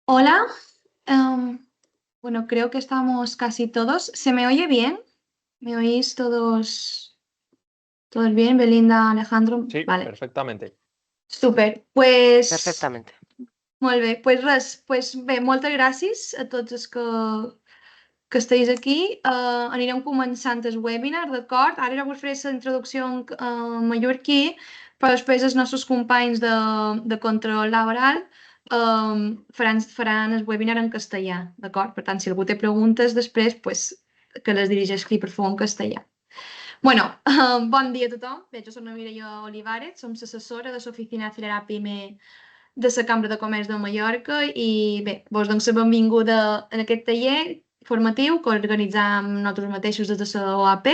Hola, bueno, creo que estamos casi todos. ¿Se me oye bien? ¿Me oís todos bien? Belinda, Alejandro, Sí, vale, perfectamente. super. Pues, Perfectament. molt bé, pues res, pues bé, moltes gràcies a tots els que estiguis aquí. Anirem començant el webinar, d'acord? Ara jo vos faré la introducció en mallorquí, però després els nostres companys de control laboral faran el webinar en castellà, d'acord? Per tant, si algú té preguntes després, pues, que les dirigeixi per favor en castellà. Bueno, bon dia a tothom. Bé, jo soc la Mireia Olivares, som l'assessora de l'Oficina Acelerar PIME de la Cambra de Comerç de Mallorca i bé, vos dono la benvinguda en aquest taller formatiu que organitzam nosaltres mateixos des de la OAP.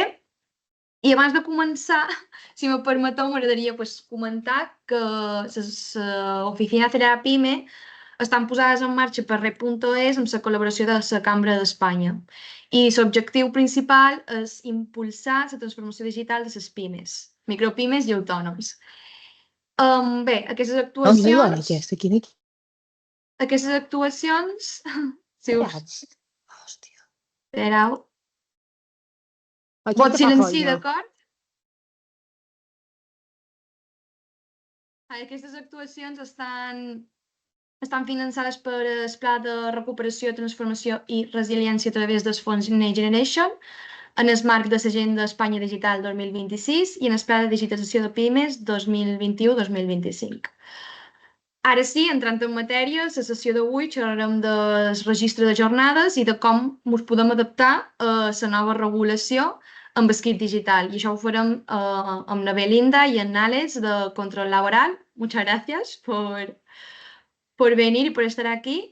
I abans de començar, si me permeteu, m'agradaria pues, comentar que l'Oficina Acelerar PIME estan posades en marxa per Rep.es amb la col·laboració de la Cambra d'Espanya. I l'objectiu principal és impulsar la transformació digital de les pimes, micropimes i autònoms. Bé, aquestes actuacions, si us espereu, vot silenci, d'acord? Aquestes actuacions estan finançades per el Pla de Recuperació, Transformació i Resiliència a través dels fons Next Generation, en el marc de l'Agenda Espanya Digital 2026 i en el Pla de Digitalització de Pimes 2021-2025. Ara sí, entrant en matèria, la sessió d'avui xerrarem del registre de jornades i de com ens podem adaptar a la nova regulació amb el kit digital. I això ho farem amb la Belinda i en Àlex de Control Laboral. Muchas gracias por venir i per estar aquí.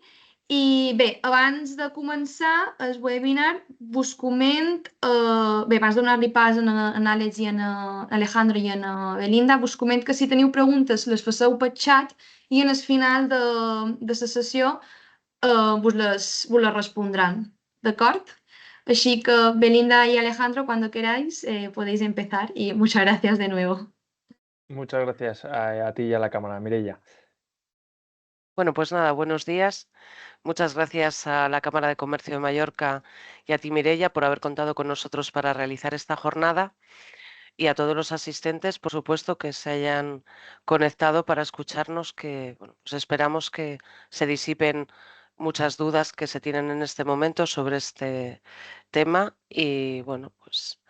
I bé, abans de començar el webinar, vos coment, bé, abans de donar-li pas a Àlex i a Alejandro i a Belinda, vos coment que si teniu preguntes les passeu per xat i en el final de la sessió vos les respondran, ¿d'acord? Así que Belinda y Alejandro, cuando queráis, podéis empezar y muchas gracias de nuevo. Muchas gracias a ti y a la cámara, Mireia. Bueno, pues nada, buenos días. Muchas gracias a la Cámara de Comercio de Mallorca y a ti, Mireia, por haber contado con nosotros para realizar esta jornada y a todos los asistentes, por supuesto, que se hayan conectado para escucharnos, que bueno, pues esperamos que se disipen muchas dudas que se tienen en este momento sobre este tema y bueno, pues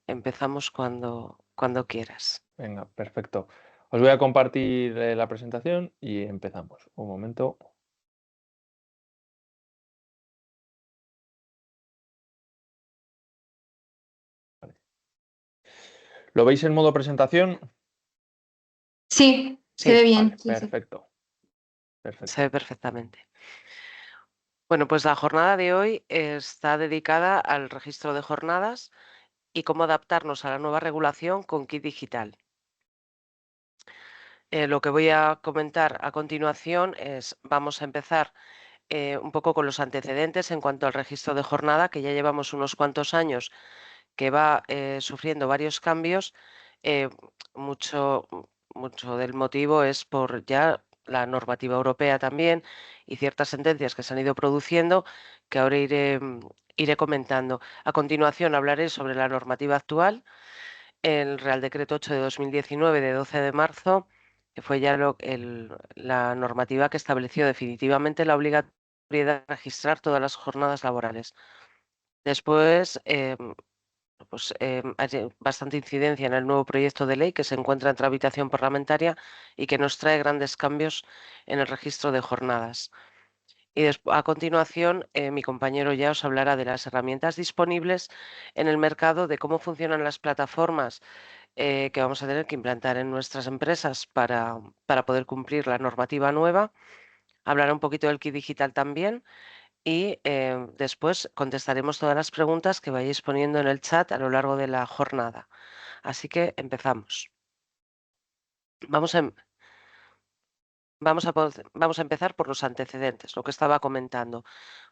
empezamos cuando quieras. Venga, perfecto. Os voy a compartir la presentación y empezamos. Un momento. Vale. ¿Lo veis en modo presentación? Sí, se Sí, ve Vale, bien. Sí, sí. perfecto. Perfecto. se ve perfectamente. Bueno, pues la jornada de hoy está dedicada al registro de jornadas y cómo adaptarnos a la nueva regulación con Kit Digital. Lo que voy a comentar a continuación es, vamos a empezar un poco con los antecedentes en cuanto al registro de jornada, que ya llevamos unos cuantos años que va sufriendo varios cambios. eh, mucho, mucho del motivo es por ya la normativa europea también y ciertas sentencias que se han ido produciendo que ahora iré comentando. A continuación hablaré sobre la normativa actual, el Real Decreto 8 de 2019 de 12 de marzo, que fue ya la normativa que estableció definitivamente la obligatoriedad de registrar todas las jornadas laborales. Después, hay bastante incidencia en el nuevo proyecto de ley que se encuentra en tramitación parlamentaria y que nos trae grandes cambios en el registro de jornadas. Y a continuación, mi compañero ya os hablará de las herramientas disponibles en el mercado, de cómo funcionan las plataformas que vamos a tener que implantar en nuestras empresas para poder cumplir la normativa nueva. Hablará un poquito del kit digital también y después contestaremos todas las preguntas que vayáis poniendo en el chat a lo largo de la jornada. Así que empezamos. Vamos a empezar por los antecedentes, lo que estaba comentando.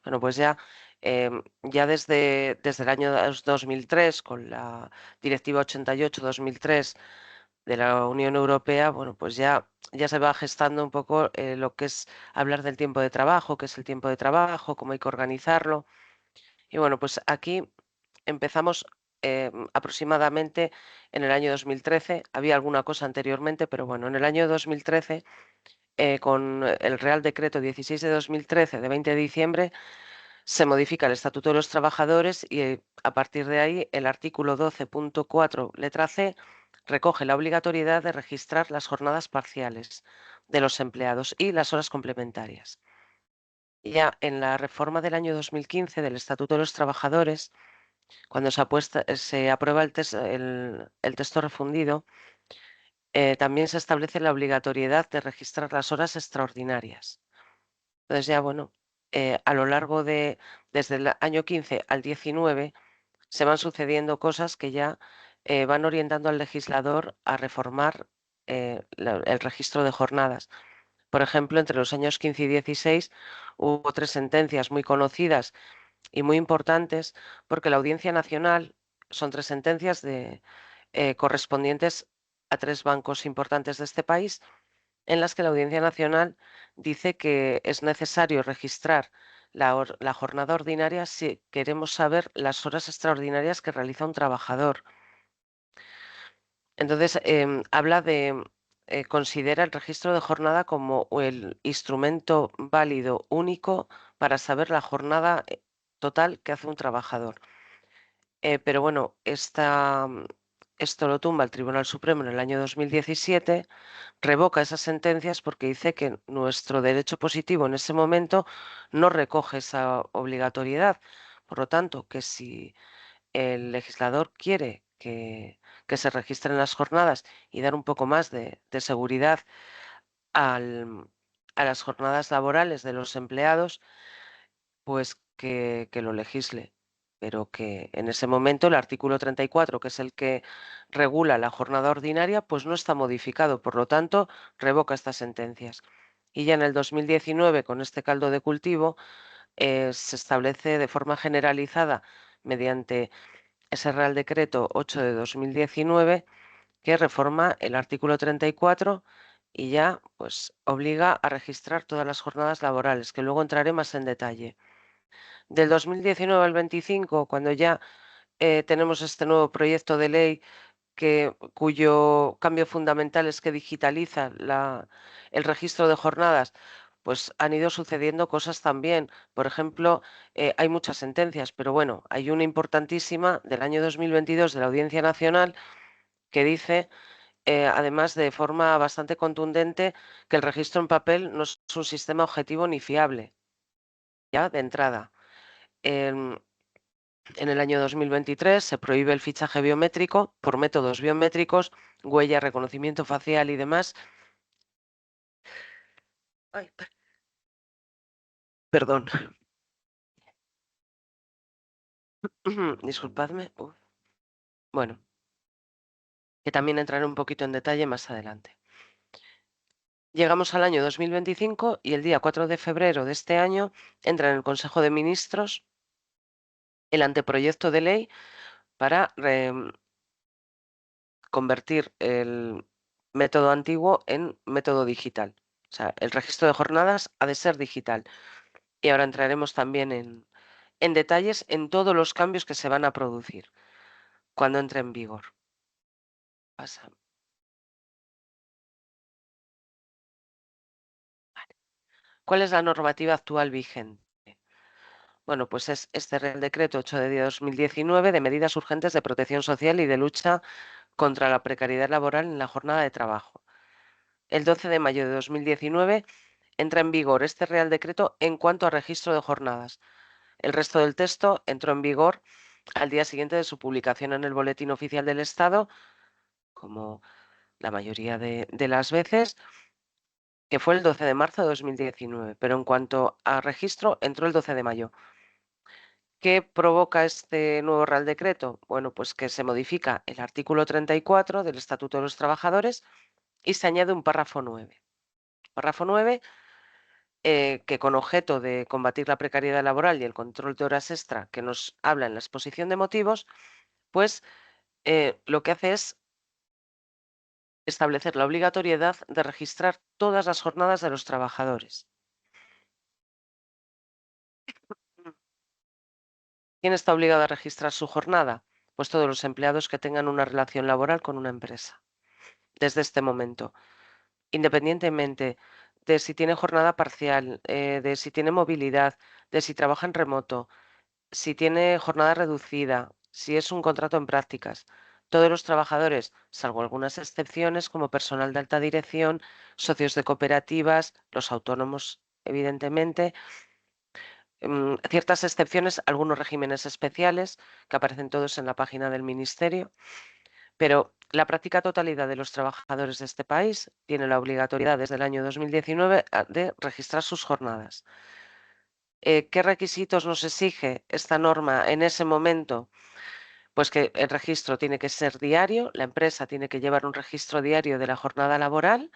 Bueno, pues ya desde el año 2003, con la Directiva 88-2003 de la Unión Europea, bueno, pues ya se va gestando un poco lo que es hablar del tiempo de trabajo, qué es el tiempo de trabajo, cómo hay que organizarlo. Y bueno, pues aquí empezamos aproximadamente en el año 2013. Había alguna cosa anteriormente, pero bueno, en el año 2013, con el Real Decreto 16 de 2013, de 20 de diciembre, se modifica el Estatuto de los Trabajadores y a partir de ahí el artículo 12.4, letra C, recoge la obligatoriedad de registrar las jornadas parciales de los empleados y las horas complementarias. Ya en la reforma del año 2015 del Estatuto de los Trabajadores, cuando se aprueba el texto refundido, también se establece la obligatoriedad de registrar las horas extraordinarias. Entonces ya, bueno, a lo largo desde el año 15 al 19, se van sucediendo cosas que ya van orientando al legislador a reformar el registro de jornadas. Por ejemplo, entre los años 15 y 16 hubo 3 sentencias muy conocidas y muy importantes, porque la Audiencia Nacional son 3 sentencias correspondientes a 3 bancos importantes de este país, en las que la Audiencia Nacional dice que es necesario registrar la jornada ordinaria si queremos saber las horas extraordinarias que realiza un trabajador. Entonces, considera el registro de jornada como el instrumento válido único para saber la jornada total que hace un trabajador. Pero bueno, esto lo tumba el Tribunal Supremo en el año 2017, revoca esas sentencias porque dice que nuestro derecho positivo en ese momento no recoge esa obligatoriedad. Por lo tanto, que si el legislador quiere que se registren las jornadas y dar un poco más de seguridad a las jornadas laborales de los empleados, pues que lo legisle, pero que en ese momento el artículo 34, que es el que regula la jornada ordinaria, pues no está modificado, por lo tanto, revoca estas sentencias. Y ya en el 2019, con este caldo de cultivo, se establece de forma generalizada, mediante ese Real Decreto 8 de 2019, que reforma el artículo 34 y ya pues obliga a registrar todas las jornadas laborales, que luego entraré más en detalle. Del 2019 al 25, cuando ya tenemos este nuevo proyecto de ley cuyo cambio fundamental es que digitaliza el registro de jornadas, pues han ido sucediendo cosas también. Por ejemplo, hay muchas sentencias, pero bueno, hay una importantísima del año 2022 de la Audiencia Nacional que dice, además de forma bastante contundente, que el registro en papel no es un sistema objetivo ni fiable, ya de entrada. En el año 2023 se prohíbe el fichaje biométrico por métodos biométricos, huella, reconocimiento facial y demás. Ay, perdón. Disculpadme. Bueno, que también entraré un poquito en detalle más adelante. Llegamos al año 2025 y el día 4 de febrero de este año entra en el Consejo de Ministros el anteproyecto de ley para convertir el método antiguo en método digital. O sea, el registro de jornadas ha de ser digital. Y ahora entraremos también en detalles en todos los cambios que se van a producir cuando entre en vigor. Pasa. Vale. ¿Cuál es la normativa actual vigente? Bueno, pues es este Real Decreto 8 de 2019 de medidas urgentes de protección social y de lucha contra la precariedad laboral en la jornada de trabajo. El 12 de mayo de 2019 entra en vigor este Real Decreto en cuanto a registro de jornadas. El resto del texto entró en vigor al día siguiente de su publicación en el Boletín Oficial del Estado, como la mayoría de las veces, que fue el 12 de marzo de 2019, pero en cuanto a registro entró el 12 de mayo. ¿Qué provoca este nuevo Real Decreto? Bueno, pues que se modifica el artículo 34 del Estatuto de los Trabajadores y se añade un párrafo 9. Párrafo 9, que con objeto de combatir la precariedad laboral y el control de horas extra que nos habla en la exposición de motivos, pues lo que hace es establecer la obligatoriedad de registrar todas las jornadas de los trabajadores. ¿Quién está obligado a registrar su jornada? Pues todos los empleados que tengan una relación laboral con una empresa, desde este momento, independientemente de si tiene jornada parcial, de si tiene movilidad, de si trabaja en remoto, si tiene jornada reducida, si es un contrato en prácticas. Todos los trabajadores, salvo algunas excepciones como personal de alta dirección, socios de cooperativas, los autónomos, evidentemente, ciertas excepciones, algunos regímenes especiales que aparecen todos en la página del Ministerio, pero la práctica totalidad de los trabajadores de este país tiene la obligatoriedad desde el año 2019 de registrar sus jornadas. ¿Qué requisitos nos exige esta norma en ese momento? Pues que el registro tiene que ser diario, la empresa tiene que llevar un registro diario de la jornada laboral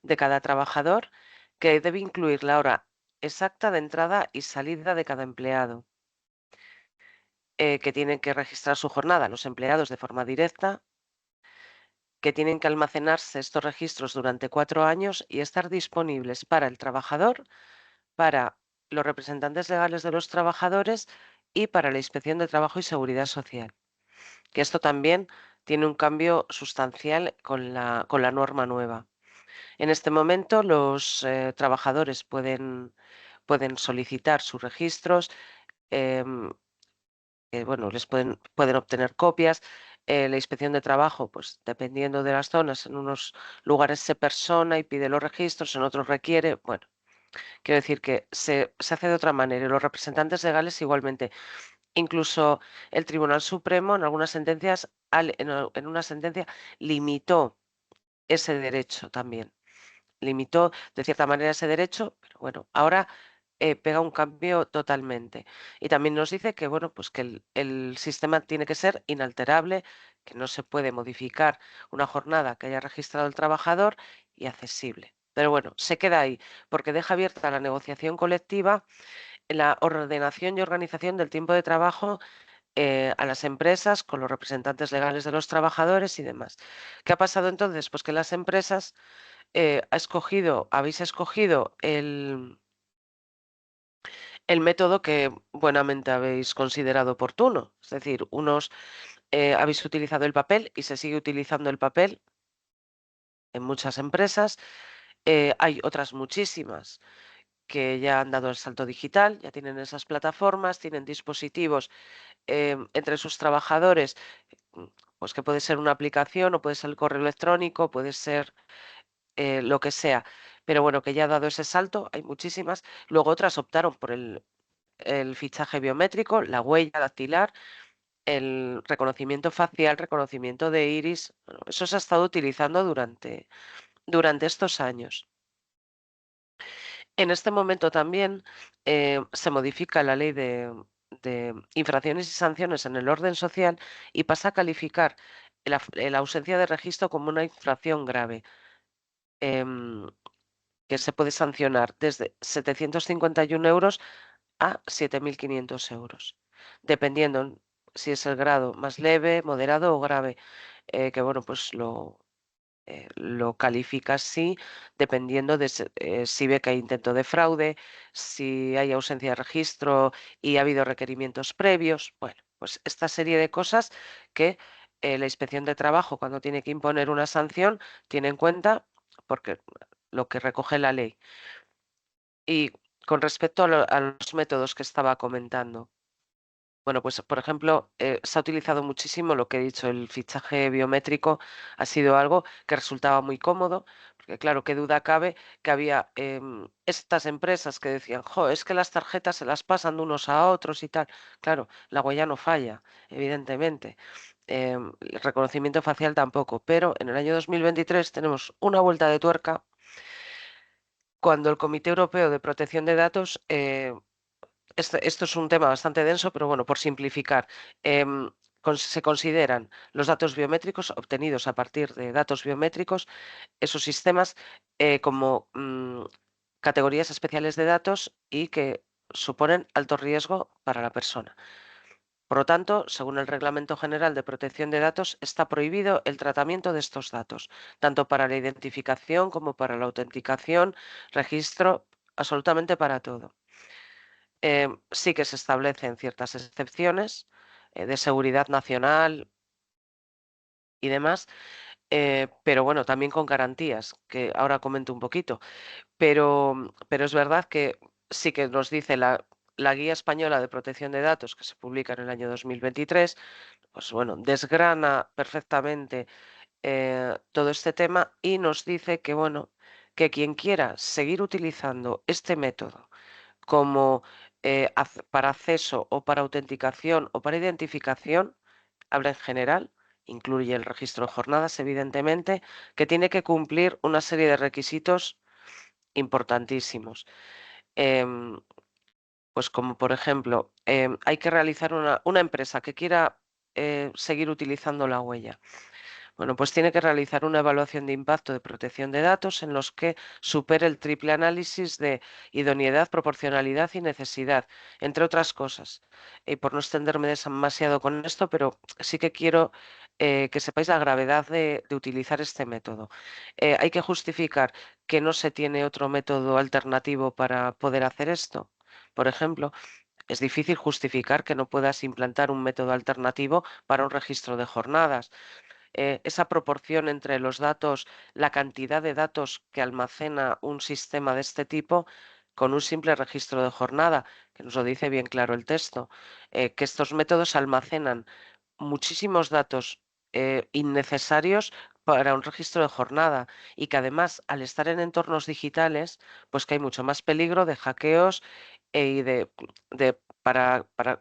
de cada trabajador, que debe incluir la hora exacta de entrada y salida de cada empleado, que tienen que registrar su jornada los empleados de forma directa, que tienen que almacenarse estos registros durante 4 años y estar disponibles para el trabajador, para los representantes legales de los trabajadores y para la Inspección de Trabajo y Seguridad Social. Que esto también tiene un cambio sustancial con la norma nueva. En este momento los trabajadores pueden solicitar sus registros, em, bueno, pueden obtener copias. La Inspección de Trabajo, pues dependiendo de las zonas, en unos lugares se persona y pide los registros, en otros requiere. Bueno, quiero decir que se hace de otra manera y los representantes legales igualmente. Incluso el Tribunal Supremo en algunas sentencias, en una sentencia, limitó ese derecho también. Limitó de cierta manera ese derecho, pero bueno, ahora pega un cambio totalmente. Y también nos dice que, bueno, pues que el sistema tiene que ser inalterable, que no se puede modificar una jornada que haya registrado el trabajador y accesible. Pero bueno, se queda ahí, porque deja abierta la negociación colectiva, la ordenación y organización del tiempo de trabajo a las empresas con los representantes legales de los trabajadores y demás. ¿Qué ha pasado entonces? Pues que las empresas habéis escogido el método que buenamente habéis considerado oportuno. Es decir, unos habéis utilizado el papel y se sigue utilizando el papel en muchas empresas. Hay otras muchísimas que ya han dado el salto digital, ya tienen esas plataformas, tienen dispositivos entre sus trabajadores, mm, pues que puede ser una aplicación o puede ser el correo electrónico, puede ser lo que sea. Pero bueno, que ya ha dado ese salto, hay muchísimas. Luego otras optaron por el fichaje biométrico, la huella dactilar, el reconocimiento facial, reconocimiento de iris. Bueno, eso se ha estado utilizando durante estos años. En este momento también se modifica la ley de infracciones y sanciones en el orden social y pasa a calificar la ausencia de registro como una infracción grave, que se puede sancionar desde 751 euros a 7.500 euros, dependiendo si es el grado más leve, moderado o grave, que bueno, pues lo califica así dependiendo de si ve que hay intento de fraude, si hay ausencia de registro y ha habido requerimientos previos. Bueno, pues esta serie de cosas que la Inspección de Trabajo, cuando tiene que imponer una sanción, tiene en cuenta porque lo que recoge la ley. Y con respecto a los métodos que estaba comentando. Bueno, pues por ejemplo, se ha utilizado muchísimo lo que he dicho, el fichaje biométrico ha sido algo que resultaba muy cómodo, porque claro, qué duda cabe que había estas empresas que decían, jo, es que las tarjetas se las pasan de unos a otros y tal. Claro, la huella no falla, evidentemente. El reconocimiento facial tampoco, pero en el año 2023 tenemos una vuelta de tuerca cuando el Comité Europeo de Protección de Datos esto es un tema bastante denso, pero bueno, por simplificar, se consideran los datos biométricos obtenidos a partir de datos biométricos, esos sistemas, como categorías especiales de datos y que suponen alto riesgo para la persona. Por lo tanto, según el Reglamento General de Protección de Datos, está prohibido el tratamiento de estos datos, tanto para la identificación como para la autenticación, registro, absolutamente para todo. Sí que se establecen ciertas excepciones de seguridad nacional y demás, pero bueno, también con garantías, que ahora comento un poquito. Pero es verdad que sí que nos dice la Guía Española de Protección de Datos, que se publica en el año 2023, pues bueno, desgrana perfectamente todo este tema y nos dice que, bueno, que quien quiera seguir utilizando este método como para acceso o para autenticación o para identificación, habla en general, incluye el registro de jornadas, evidentemente, que tiene que cumplir una serie de requisitos importantísimos. Pues como por ejemplo, hay que realizar una empresa que quiera seguir utilizando la huella. Bueno, pues tiene que realizar una evaluación de impacto de protección de datos en los que supere el triple análisis de idoneidad, proporcionalidad y necesidad, entre otras cosas. Y por no extenderme demasiado con esto, pero sí que quiero que sepáis la gravedad de utilizar este método. Hay que justificar que no se tiene otro método alternativo para poder hacer esto. Por ejemplo, es difícil justificar que no puedas implantar un método alternativo para un registro de jornadas. Esa proporción entre los datos, la cantidad de datos que almacena un sistema de este tipo con un simple registro de jornada, que nos lo dice bien claro el texto, que estos métodos almacenan muchísimos datos innecesarios para un registro de jornada y que además al estar en entornos digitales, pues que hay mucho más peligro de hackeos y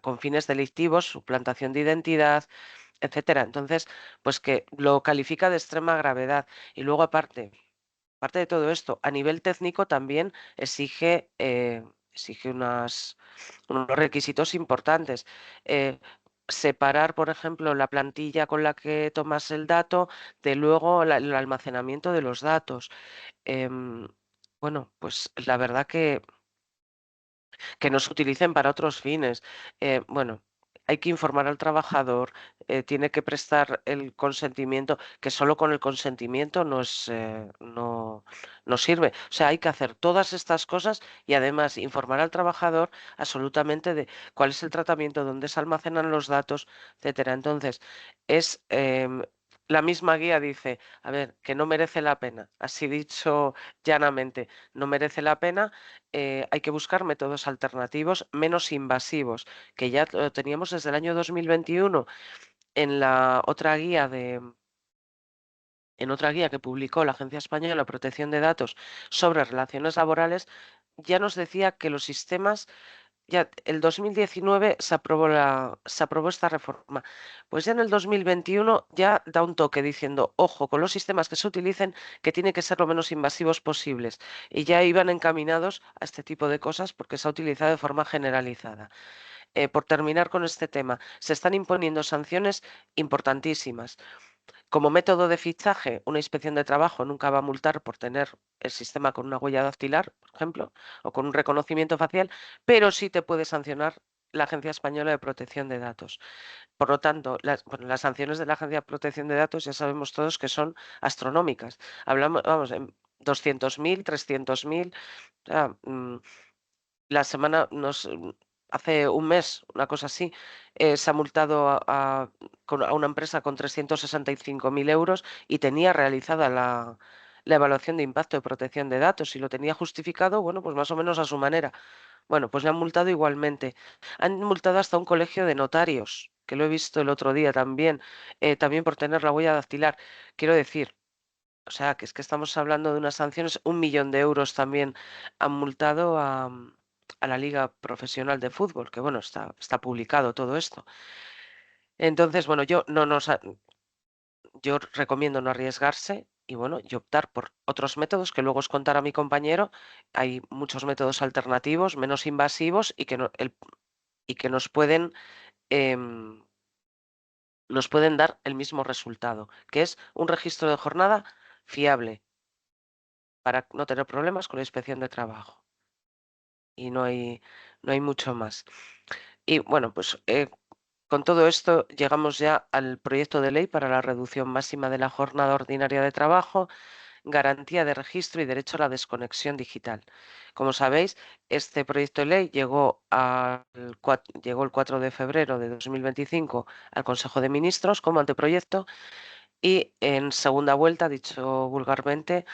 con fines delictivos, suplantación de identidad, etcétera. Entonces, pues que lo califica de extrema gravedad. Y luego, aparte de todo esto, a nivel técnico también exige unos requisitos importantes. Separar, por ejemplo, la plantilla con la que tomas el dato de luego el almacenamiento de los datos. Em, bueno, pues la verdad que no se utilicen para otros fines. Bueno, hay que informar al trabajador, tiene que prestar el consentimiento, que solo con el consentimiento no sirve. O sea, hay que hacer todas estas cosas y además informar al trabajador absolutamente de cuál es el tratamiento, dónde se almacenan los datos, etcétera. Entonces, es la misma guía dice, a ver, que no merece la pena, así dicho llanamente, no merece la pena, hay que buscar métodos alternativos menos invasivos, que ya lo teníamos desde el año 2021 en la otra guía en otra guía que publicó la Agencia Española de Protección de Datos sobre relaciones laborales, ya nos decía que los sistemas ya el 2019 se aprobó esta reforma. Pues ya en el 2021 ya da un toque diciendo, ojo, con los sistemas que se utilicen, que tienen que ser lo menos invasivos posibles. Y ya iban encaminados a este tipo de cosas porque se ha utilizado de forma generalizada. Por terminar con este tema, se están imponiendo sanciones importantísimas. Como método de fichaje, una inspección de trabajo nunca va a multar por tener el sistema con una huella dactilar, por ejemplo, o con un reconocimiento facial, pero sí te puede sancionar la Agencia Española de Protección de Datos. Por lo tanto, las sanciones de la Agencia de Protección de Datos ya sabemos todos que son astronómicas. Hablamos, vamos, en 200.000, 300.000. O sea, la semana hace un mes, una cosa así, se ha multado a una empresa con 365.000 euros y tenía realizada la evaluación de impacto de protección de datos y lo tenía justificado, bueno, pues más o menos a su manera. Bueno, pues le han multado igualmente. Han multado hasta un colegio de notarios, que lo he visto el otro día también por tener la huella dactilar. Quiero decir, o sea, que es que estamos hablando de unas sanciones, 1 millón de euros también han multado a la Liga Profesional de Fútbol, que bueno, está publicado todo esto. Entonces, bueno, yo recomiendo no arriesgarse y bueno, y optar por otros métodos que luego os contará mi compañero. Hay muchos métodos alternativos, menos invasivos y que em, nos pueden dar el mismo resultado, que es un registro de jornada fiable para no tener problemas con la inspección de trabajo. Y no hay mucho más. Y bueno, pues Con todo esto llegamos ya al proyecto de ley para la reducción máxima de la jornada ordinaria de trabajo, garantía de registro y derecho a la desconexión digital. Como sabéis, este proyecto de ley llegó el 4 de febrero de 2025 al Consejo de Ministros como anteproyecto y en segunda vuelta, dicho vulgarmente,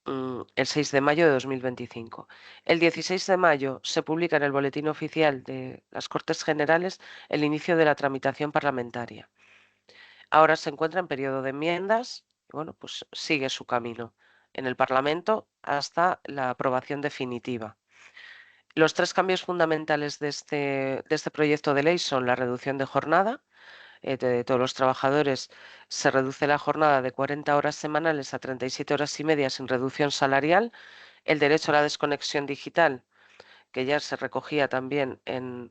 el 6 de mayo de 2025. El 16 de mayo se publica en el Boletín Oficial de las Cortes Generales el inicio de la tramitación parlamentaria. Ahora se encuentra en periodo de enmiendas y bueno, pues sigue su camino en el Parlamento hasta la aprobación definitiva. Los tres cambios fundamentales de este proyecto de ley son la reducción de jornada de todos los trabajadores. Se reduce la jornada de 40 horas semanales a 37 horas y media sin reducción salarial. El derecho a la desconexión digital, que ya se recogía también en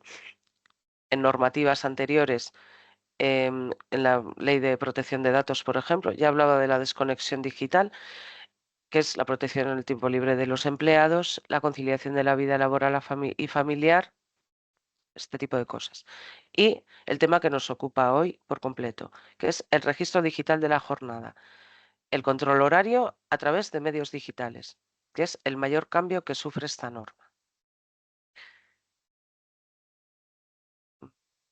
normativas anteriores, en la Ley de Protección de Datos, por ejemplo, ya hablaba de la desconexión digital, que es la protección en el tiempo libre de los empleados, la conciliación de la vida laboral y familiar, este tipo de cosas. Y el tema que nos ocupa hoy por completo, que es el registro digital de la jornada, el control horario a través de medios digitales, que es el mayor cambio que sufre esta norma.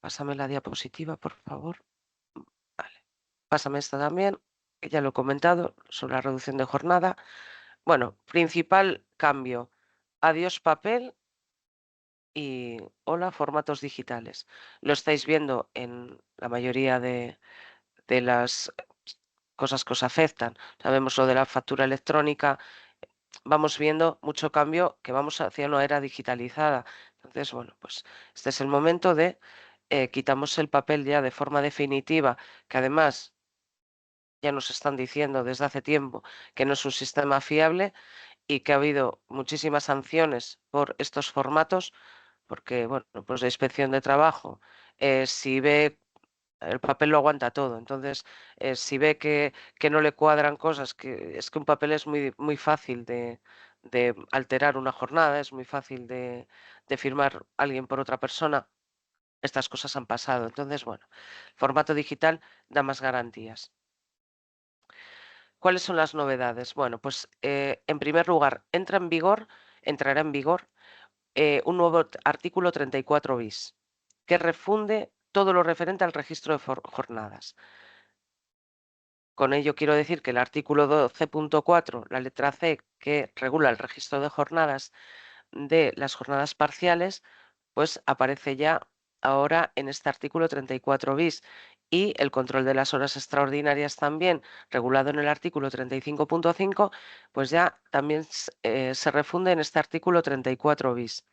Pásame la diapositiva, por favor. Vale. Pásame esta también, que ya lo he comentado, sobre la reducción de jornada. Bueno, principal cambio. Adiós papel y hola formatos digitales. Lo estáis viendo en la mayoría de las cosas que os afectan. Sabemos lo de la factura electrónica, vamos viendo mucho cambio que vamos hacia una era digitalizada. Entonces, bueno, pues este es el momento de quitamos el papel ya de forma definitiva, que además ya nos están diciendo desde hace tiempo que no es un sistema fiable y que ha habido muchísimas sanciones por estos formatos, porque, bueno, pues la inspección de trabajo, si ve el papel lo aguanta todo. Entonces, si ve que no le cuadran cosas, que es que un papel es muy fácil de alterar una jornada, es muy fácil de firmar alguien por otra persona, estas cosas han pasado. Entonces, bueno, formato digital da más garantías. ¿Cuáles son las novedades? Bueno, pues en primer lugar, entrará en vigor un nuevo artículo 34 bis, que refunde todo lo referente al registro de jornadas. Con ello quiero decir que el artículo 12.4, la letra C, que regula el registro de jornadas de las jornadas parciales, pues aparece ya ahora en este artículo 34 bis y el control de las horas extraordinarias también, regulado en el artículo 35.5, pues ya también se refunde en este artículo 34 bis.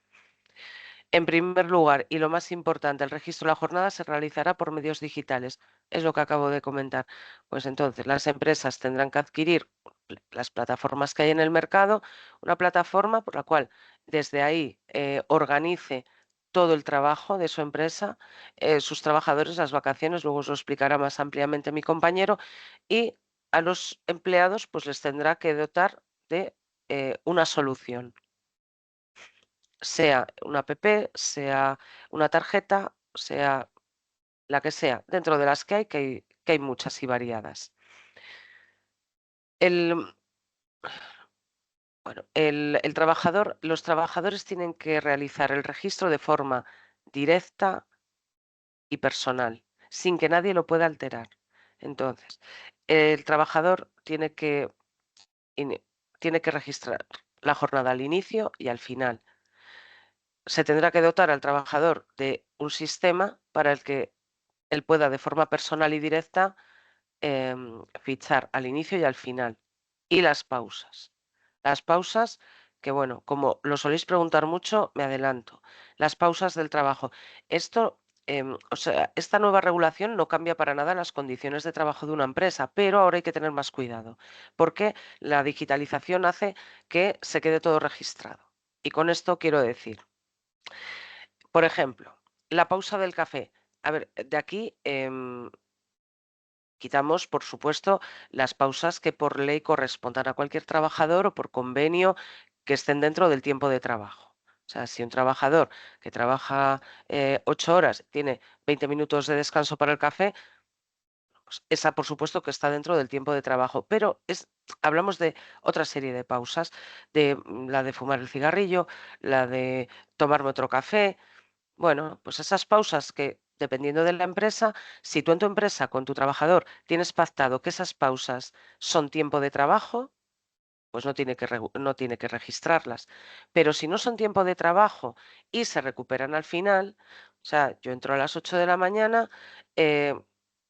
En primer lugar, y lo más importante, el registro de la jornada se realizará por medios digitales. Es lo que acabo de comentar. Pues entonces, las empresas tendrán que adquirir las plataformas que hay en el mercado, una plataforma por la cual desde ahí organice todo el trabajo de su empresa, sus trabajadores, las vacaciones, luego os lo explicará más ampliamente mi compañero, y a los empleados pues les tendrá que dotar de una solución, sea una app, sea una tarjeta, sea la que sea, dentro de las que hay muchas y variadas. Los trabajadores tienen que realizar el registro de forma directa y personal, sin que nadie lo pueda alterar. Entonces, el trabajador tiene que registrar la jornada al inicio y al final. Se tendrá que dotar al trabajador de un sistema para el que él pueda de forma personal y directa fichar al inicio y al final. Y las pausas. Las pausas, que bueno, como lo soléis preguntar mucho, me adelanto. Las pausas del trabajo. O sea, esta nueva regulación no cambia para nada las condiciones de trabajo de una empresa, pero ahora hay que tener más cuidado, porque la digitalización hace que se quede todo registrado. Y con esto quiero decir, por ejemplo, la pausa del café. A ver, de aquí quitamos, por supuesto, las pausas que por ley correspondan a cualquier trabajador o por convenio que estén dentro del tiempo de trabajo. O sea, si un trabajador que trabaja 8 horas tiene 20 minutos de descanso para el café, pues esa por supuesto que está dentro del tiempo de trabajo, pero hablamos de otra serie de pausas, de la de fumar el cigarrillo, la de tomarme otro café. Bueno, pues esas pausas que, dependiendo de la empresa, si tú en tu empresa con tu trabajador tienes pactado que esas pausas son tiempo de trabajo, pues no tiene que registrarlas. Pero si no son tiempo de trabajo y se recuperan al final, o sea, yo entro a las 8 de la mañana, eh,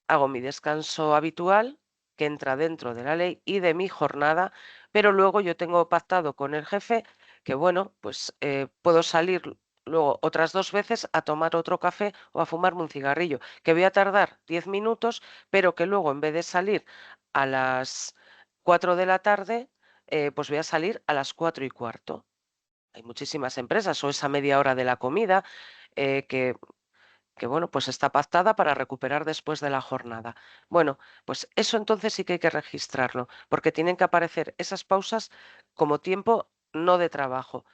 hago mi descanso habitual, que entra dentro de la ley y de mi jornada, pero luego yo tengo pactado con el jefe que, bueno, pues puedo salir luego otras 2 veces a tomar otro café o a fumarme un cigarrillo, que voy a tardar 10 minutos, pero que luego en vez de salir a las 4 de la tarde, pues voy a salir a las 4:15. Hay muchísimas empresas, o esa media hora de la comida, eh, que, que, bueno, pues está pactada para recuperar después de la jornada. Bueno, pues eso entonces sí que hay que registrarlo, porque tienen que aparecer esas pausas como tiempo no de trabajo,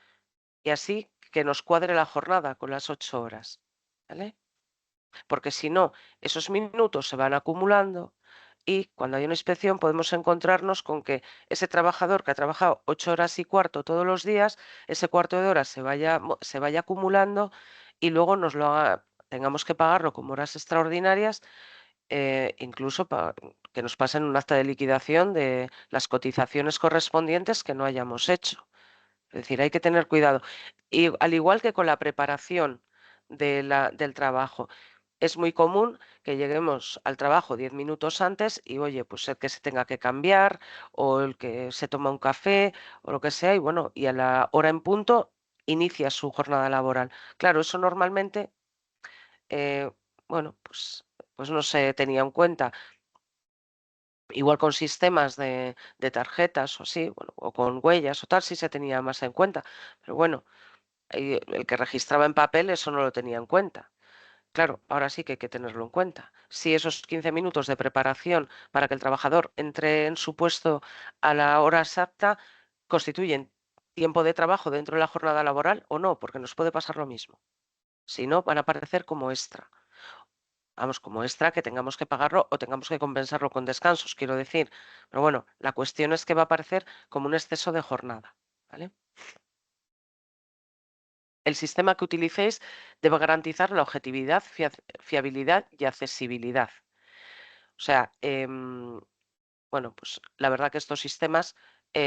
y así que nos cuadre la jornada con las 8 horas, ¿vale? Porque si no, esos minutos se van acumulando y cuando hay una inspección podemos encontrarnos con que ese trabajador que ha trabajado 8 horas y cuarto todos los días, ese cuarto de hora se vaya acumulando y luego tengamos que pagarlo como horas extraordinarias, incluso que nos pasen un acta de liquidación de las cotizaciones correspondientes que no hayamos hecho. Es decir, hay que tener cuidado. Y al igual que con la preparación del trabajo, es muy común que lleguemos al trabajo 10 minutos antes y, oye, pues el que se tenga que cambiar o el que se toma un café o lo que sea, y bueno, y a la hora en punto inicia su jornada laboral. Claro, eso normalmente, eh, bueno, pues no se tenía en cuenta. Igual con sistemas de tarjetas o así, bueno, o con huellas o tal, sí se tenía más en cuenta. Pero bueno, el que registraba en papel eso no lo tenía en cuenta. Claro, ahora sí que hay que tenerlo en cuenta. Si esos 15 minutos de preparación para que el trabajador entre en su puesto a la hora exacta constituyen tiempo de trabajo dentro de la jornada laboral o no, porque nos puede pasar lo mismo. Si no, van a aparecer como extra. Vamos, como extra que tengamos que pagarlo o tengamos que compensarlo con descansos, quiero decir. Pero bueno, la cuestión es que va a aparecer como un exceso de jornada, ¿vale? El sistema que utilicéis debe garantizar la objetividad, fiabilidad y accesibilidad. O sea, bueno, pues la verdad que estos sistemas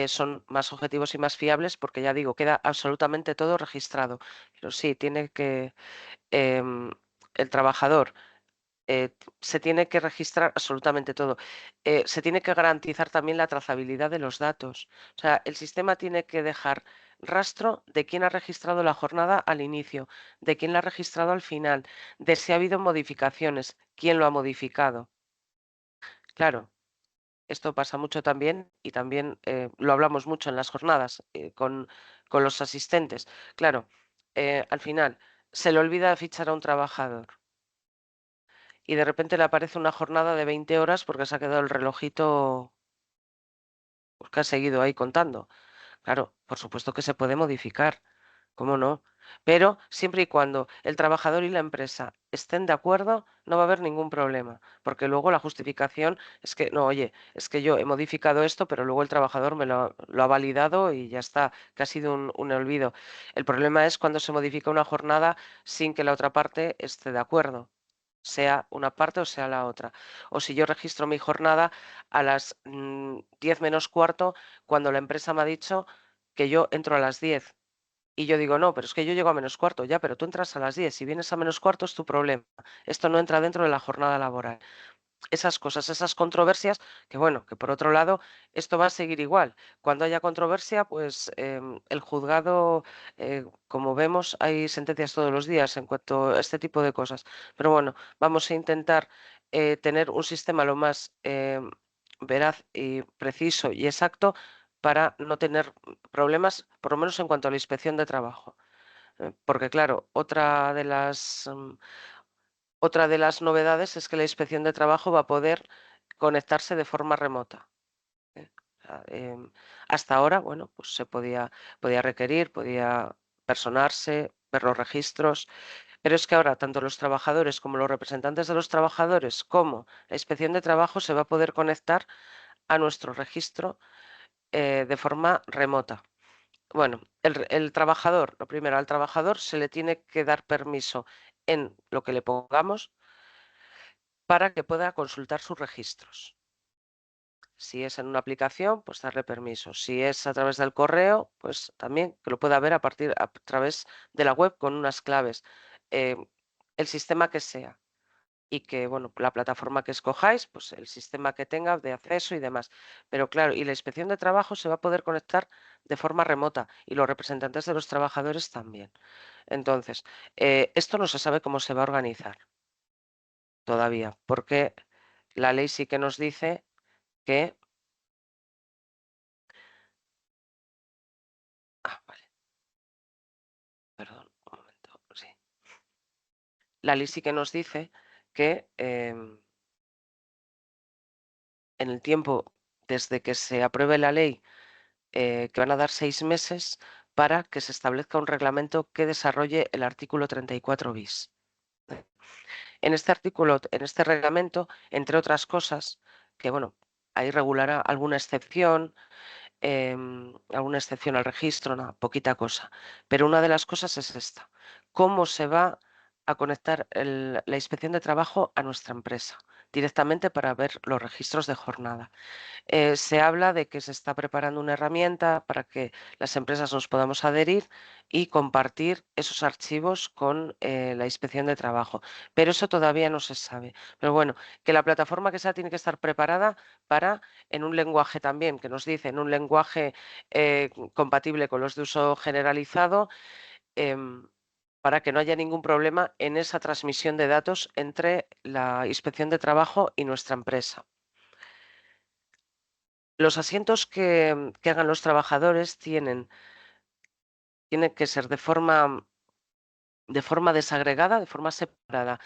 son más objetivos y más fiables porque ya digo, queda absolutamente todo registrado. Pero sí, tiene que el trabajador se tiene que registrar absolutamente todo. Se tiene que garantizar también la trazabilidad de los datos. O sea, el sistema tiene que dejar rastro de quién ha registrado la jornada al inicio, de quién la ha registrado al final, de si ha habido modificaciones, quién lo ha modificado. Claro, esto pasa mucho también y también lo hablamos mucho en las jornadas con los asistentes. Claro, al final se le olvida fichar a un trabajador y de repente le aparece una jornada de 20 horas porque se ha quedado el relojito, pues, que ha seguido ahí contando. Claro, por supuesto que se puede modificar, ¿cómo no? Pero siempre y cuando el trabajador y la empresa estén de acuerdo, no va a haber ningún problema, porque luego la justificación es que, no, oye, es que yo he modificado esto, pero luego el trabajador lo ha validado y ya está, que ha sido un olvido. El problema es cuando se modifica una jornada sin que la otra parte esté de acuerdo, sea una parte o sea la otra. O si yo registro mi jornada a las 10 menos cuarto, cuando la empresa me ha dicho que yo entro a las 10. Y yo digo, no, pero es que yo llego a menos cuarto, ya, pero tú entras a las 10. Si vienes a menos cuarto es tu problema. Esto no entra dentro de la jornada laboral. Esas cosas, esas controversias, que bueno, que por otro lado, esto va a seguir igual. Cuando haya controversia, pues el juzgado, como vemos, hay sentencias todos los días en cuanto a este tipo de cosas. Pero bueno, vamos a intentar tener un sistema lo más veraz y preciso y exacto para no tener problemas, por lo menos en cuanto a la inspección de trabajo. Porque claro, otra de las novedades es que la inspección de trabajo va a poder conectarse de forma remota. ¿Eh? O sea, hasta ahora, bueno, pues podía requerir, podía personarse, ver los registros. Pero es que ahora tanto los trabajadores como los representantes de los trabajadores como la inspección de trabajo se va a poder conectar a nuestro registro de forma remota. Bueno, el trabajador, lo primero, al trabajador se le tiene que dar permiso en lo que le pongamos para que pueda consultar sus registros. Si es en una aplicación, pues darle permiso. Si es a través del correo, pues también que lo pueda ver a través de la web con unas claves. El sistema que sea. Y que, bueno, la plataforma que escojáis, pues el sistema que tenga de acceso y demás. Pero claro, y la inspección de trabajo se va a poder conectar de forma remota y los representantes de los trabajadores también. Entonces, esto no se sabe cómo se va a organizar todavía, porque la ley sí que nos dice que... vale. Perdón, un momento, sí. La ley sí que nos dice que en el tiempo desde que se apruebe la ley, que van a dar 6 meses para que se establezca un reglamento que desarrolle el artículo 34 bis. En este reglamento, entre otras cosas, que bueno, ahí regulará alguna excepción al registro, nada, poquita cosa. Pero una de las cosas es esta: cómo se va a conectar la inspección de trabajo a nuestra empresa directamente para ver los registros de jornada. Se habla de que se está preparando una herramienta para que las empresas nos podamos adherir y compartir esos archivos con la inspección de trabajo, pero eso todavía no se sabe. Pero bueno, que la plataforma que sea tiene que estar preparada para, en un lenguaje también, que nos dice, en un lenguaje compatible con los de uso generalizado, para que no haya ningún problema en esa transmisión de datos entre la inspección de trabajo y nuestra empresa. Los asientos que hagan los trabajadores tienen que ser de forma desagregada, de forma separada.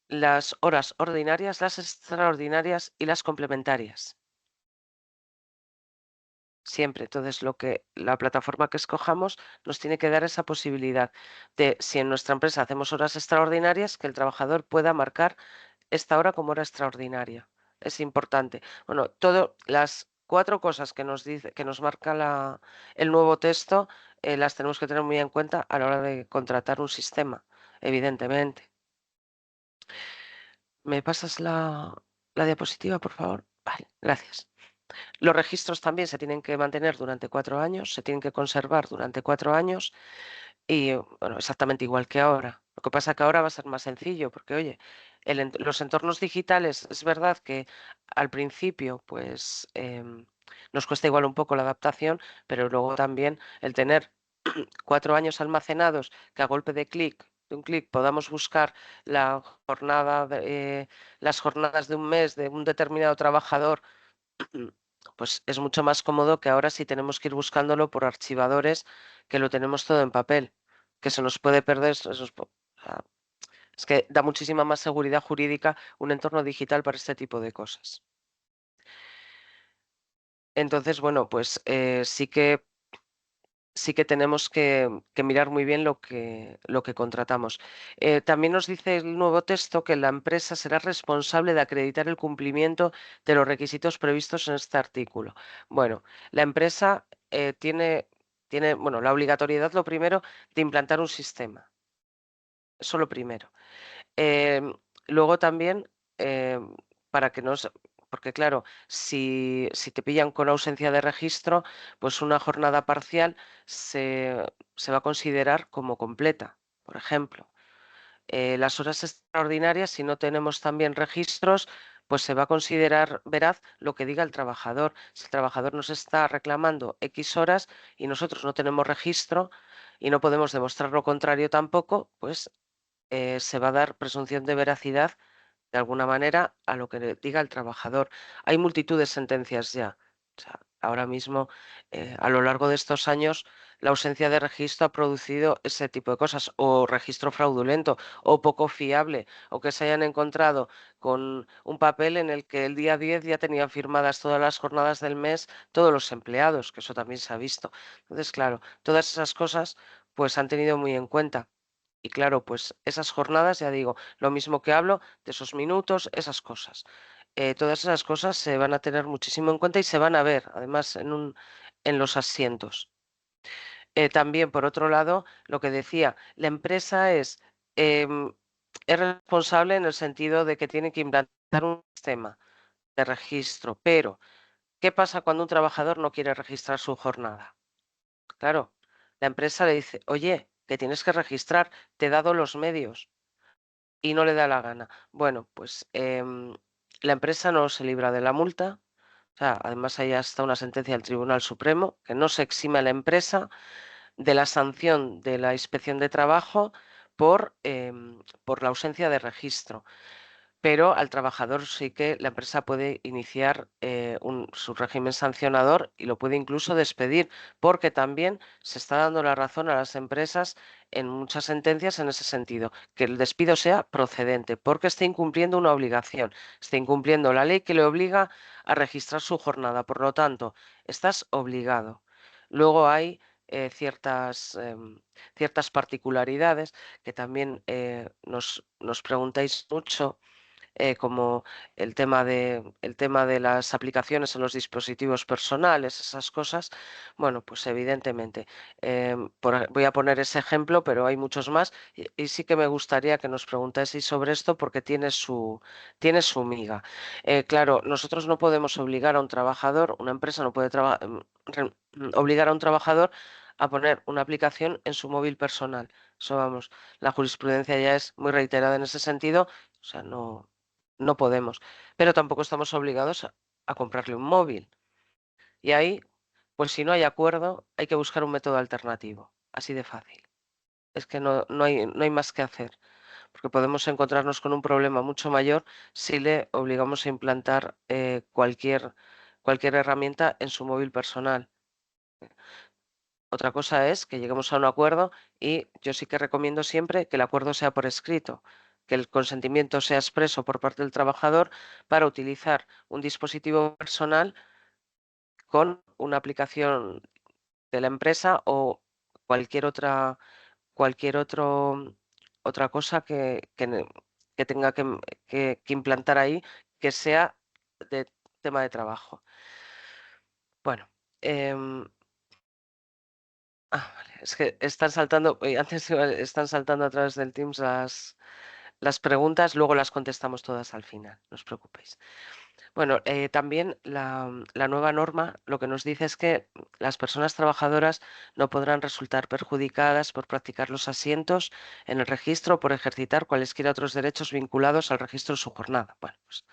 Las horas ordinarias, las extraordinarias y las complementarias. Siempre. Entonces, la plataforma que escojamos nos tiene que dar esa posibilidad de, si en nuestra empresa hacemos horas extraordinarias, que el trabajador pueda marcar esta hora como hora extraordinaria. Es importante. Bueno, las 4 cosas que nos dice, que nos marca el nuevo texto, las tenemos que tener muy en cuenta a la hora de contratar un sistema, evidentemente. ¿Me pasas la diapositiva, por favor? Vale, gracias. Los registros también se tienen que mantener durante 4 años, se tienen que conservar durante 4 años y, bueno, exactamente igual que ahora. Lo que pasa es que ahora va a ser más sencillo porque, oye, los entornos digitales, es verdad que al principio, pues, nos cuesta igual un poco la adaptación, pero luego también el tener 4 años almacenados, que a golpe de un clic, podamos buscar la las jornadas de un mes de un determinado trabajador, pues es mucho más cómodo que ahora si tenemos que ir buscándolo por archivadores, que lo tenemos todo en papel, que se nos puede perder. Es que da muchísima más seguridad jurídica un entorno digital para este tipo de cosas. Entonces, bueno, pues sí que tenemos que mirar muy bien lo que contratamos. También nos dice el nuevo texto que la empresa será responsable de acreditar el cumplimiento de los requisitos previstos en este artículo. Bueno, la empresa tiene, bueno, la obligatoriedad, lo primero, de implantar un sistema. Eso lo primero. Em, Luego también, para que nos... Porque claro, si te pillan con ausencia de registro, pues una jornada parcial se va a considerar como completa, por ejemplo. Las horas extraordinarias, si no tenemos también registros, pues se va a considerar veraz lo que diga el trabajador. Si el trabajador nos está reclamando X horas y nosotros no tenemos registro y no podemos demostrar lo contrario tampoco, pues se va a dar presunción de veracidad de alguna manera a lo que le diga el trabajador. Hay multitud de sentencias ya. O sea, ahora mismo, a lo largo de estos años, la ausencia de registro ha producido ese tipo de cosas, o registro fraudulento, o poco fiable, o que se hayan encontrado con un papel en el que el día 10 ya tenían firmadas todas las jornadas del mes todos los empleados, que eso también se ha visto. Entonces, claro, todas esas cosas pues han tenido muy en cuenta. Y claro, pues esas jornadas, ya digo, lo mismo que hablo de esos minutos, esas cosas. Todas esas cosas se van a tener muchísimo en cuenta y se van a ver, además, en los asientos. También, por otro lado, lo que decía, la empresa em, es responsable en el sentido de que tiene que implantar un sistema de registro, pero ¿qué pasa cuando un trabajador no quiere registrar su jornada? Claro, la empresa le dice, oye, que tienes que registrar, te he dado los medios y no le da la gana. Bueno, pues la empresa no se libra de la multa. O sea, además hay hasta una sentencia del Tribunal Supremo que no se exime a la empresa de la sanción de la inspección de trabajo por la ausencia de registro. Pero al trabajador sí que la empresa puede iniciar su régimen sancionador y lo puede incluso despedir, porque también se está dando la razón a las empresas en muchas sentencias en ese sentido, que el despido sea procedente, porque está incumpliendo una obligación, está incumpliendo la ley que le obliga a registrar su jornada. Por lo tanto, estás obligado. Luego hay ciertas particularidades que también nos preguntáis mucho, como el tema de las aplicaciones en los dispositivos personales, esas cosas. Bueno, pues evidentemente, voy a poner ese ejemplo, pero hay muchos más y sí que me gustaría que nos preguntaseis sobre esto porque tiene su miga. Claro, nosotros no podemos obligar a un trabajador, una empresa no puede obligar a un trabajador a poner una aplicación en su móvil personal. Eso, vamos, la jurisprudencia ya es muy reiterada en ese sentido. O sea, no podemos, pero tampoco estamos obligados a comprarle un móvil. Y ahí, pues si no hay acuerdo, hay que buscar un método alternativo, así de fácil. Es que no hay más que hacer, porque podemos encontrarnos con un problema mucho mayor si le obligamos a implantar cualquier herramienta en su móvil personal. Otra cosa es que lleguemos a un acuerdo y yo sí que recomiendo siempre que el acuerdo sea por escrito, que el consentimiento sea expreso por parte del trabajador para utilizar un dispositivo personal con una aplicación de la empresa o cualquier otra cosa que tenga que implantar ahí que sea de tema de trabajo. Bueno, vale. Es que están saltando, están saltando a través del Teams las preguntas, luego las contestamos todas al final, no os preocupéis. Bueno, también la nueva norma lo que nos dice es que las personas trabajadoras no podrán resultar perjudicadas por practicar los asientos en el registro o por ejercitar cualesquiera otros derechos vinculados al registro de su jornada. Bueno, pues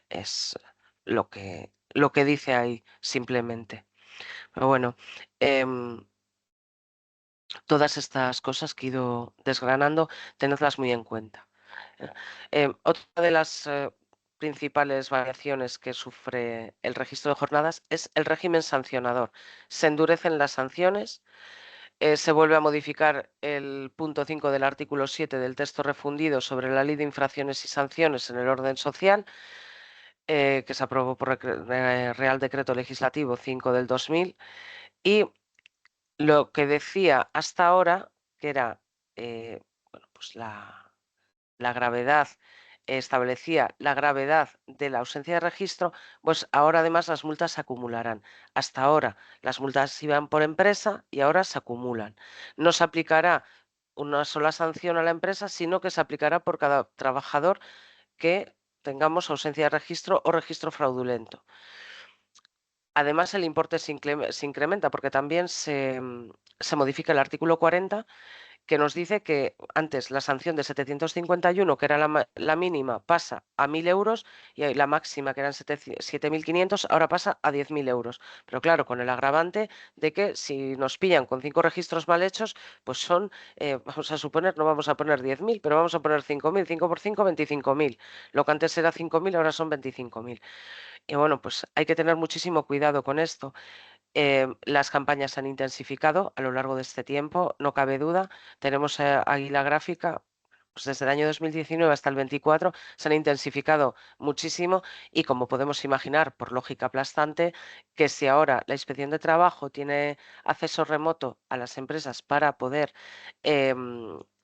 es lo que dice ahí simplemente. Pero bueno, todas estas cosas que he ido desgranando, tenedlas muy en cuenta. Otra de las principales variaciones que sufre el registro de jornadas es el régimen sancionador. Se endurecen las sanciones, se vuelve a modificar el punto 5 del artículo 7 del texto refundido sobre la Ley de Infracciones y Sanciones en el Orden Social, que se aprobó por Real Decreto Legislativo 5 del 2000, y lo que decía hasta ahora, que era bueno, pues la gravedad, establecía la gravedad de la ausencia de registro, pues ahora además las multas se acumularán. Hasta ahora las multas iban por empresa y ahora se acumulan. No se aplicará una sola sanción a la empresa, sino que se aplicará por cada trabajador que tengamos ausencia de registro o registro fraudulento. Además, el importe se incrementa porque también se modifica el artículo 40, que nos dice que antes la sanción de 751, que era la mínima, pasa a 1.000 euros y la máxima, que eran 7.500, ahora pasa a 10.000 euros. Pero claro, con el agravante de que si nos pillan con 5 registros mal hechos, pues vamos a suponer, no vamos a poner 10.000, pero vamos a poner 5.000, 5 por 5, 25.000. Lo que antes era 5.000, ahora son 25.000. Y bueno, pues hay que tener muchísimo cuidado con esto. Las campañas se han intensificado a lo largo de este tiempo, no cabe duda. Tenemos ahí la gráfica, pues desde el año 2019 hasta el 24 se han intensificado muchísimo y como podemos imaginar, por lógica aplastante, que si ahora la Inspección de Trabajo tiene acceso remoto a las empresas para poder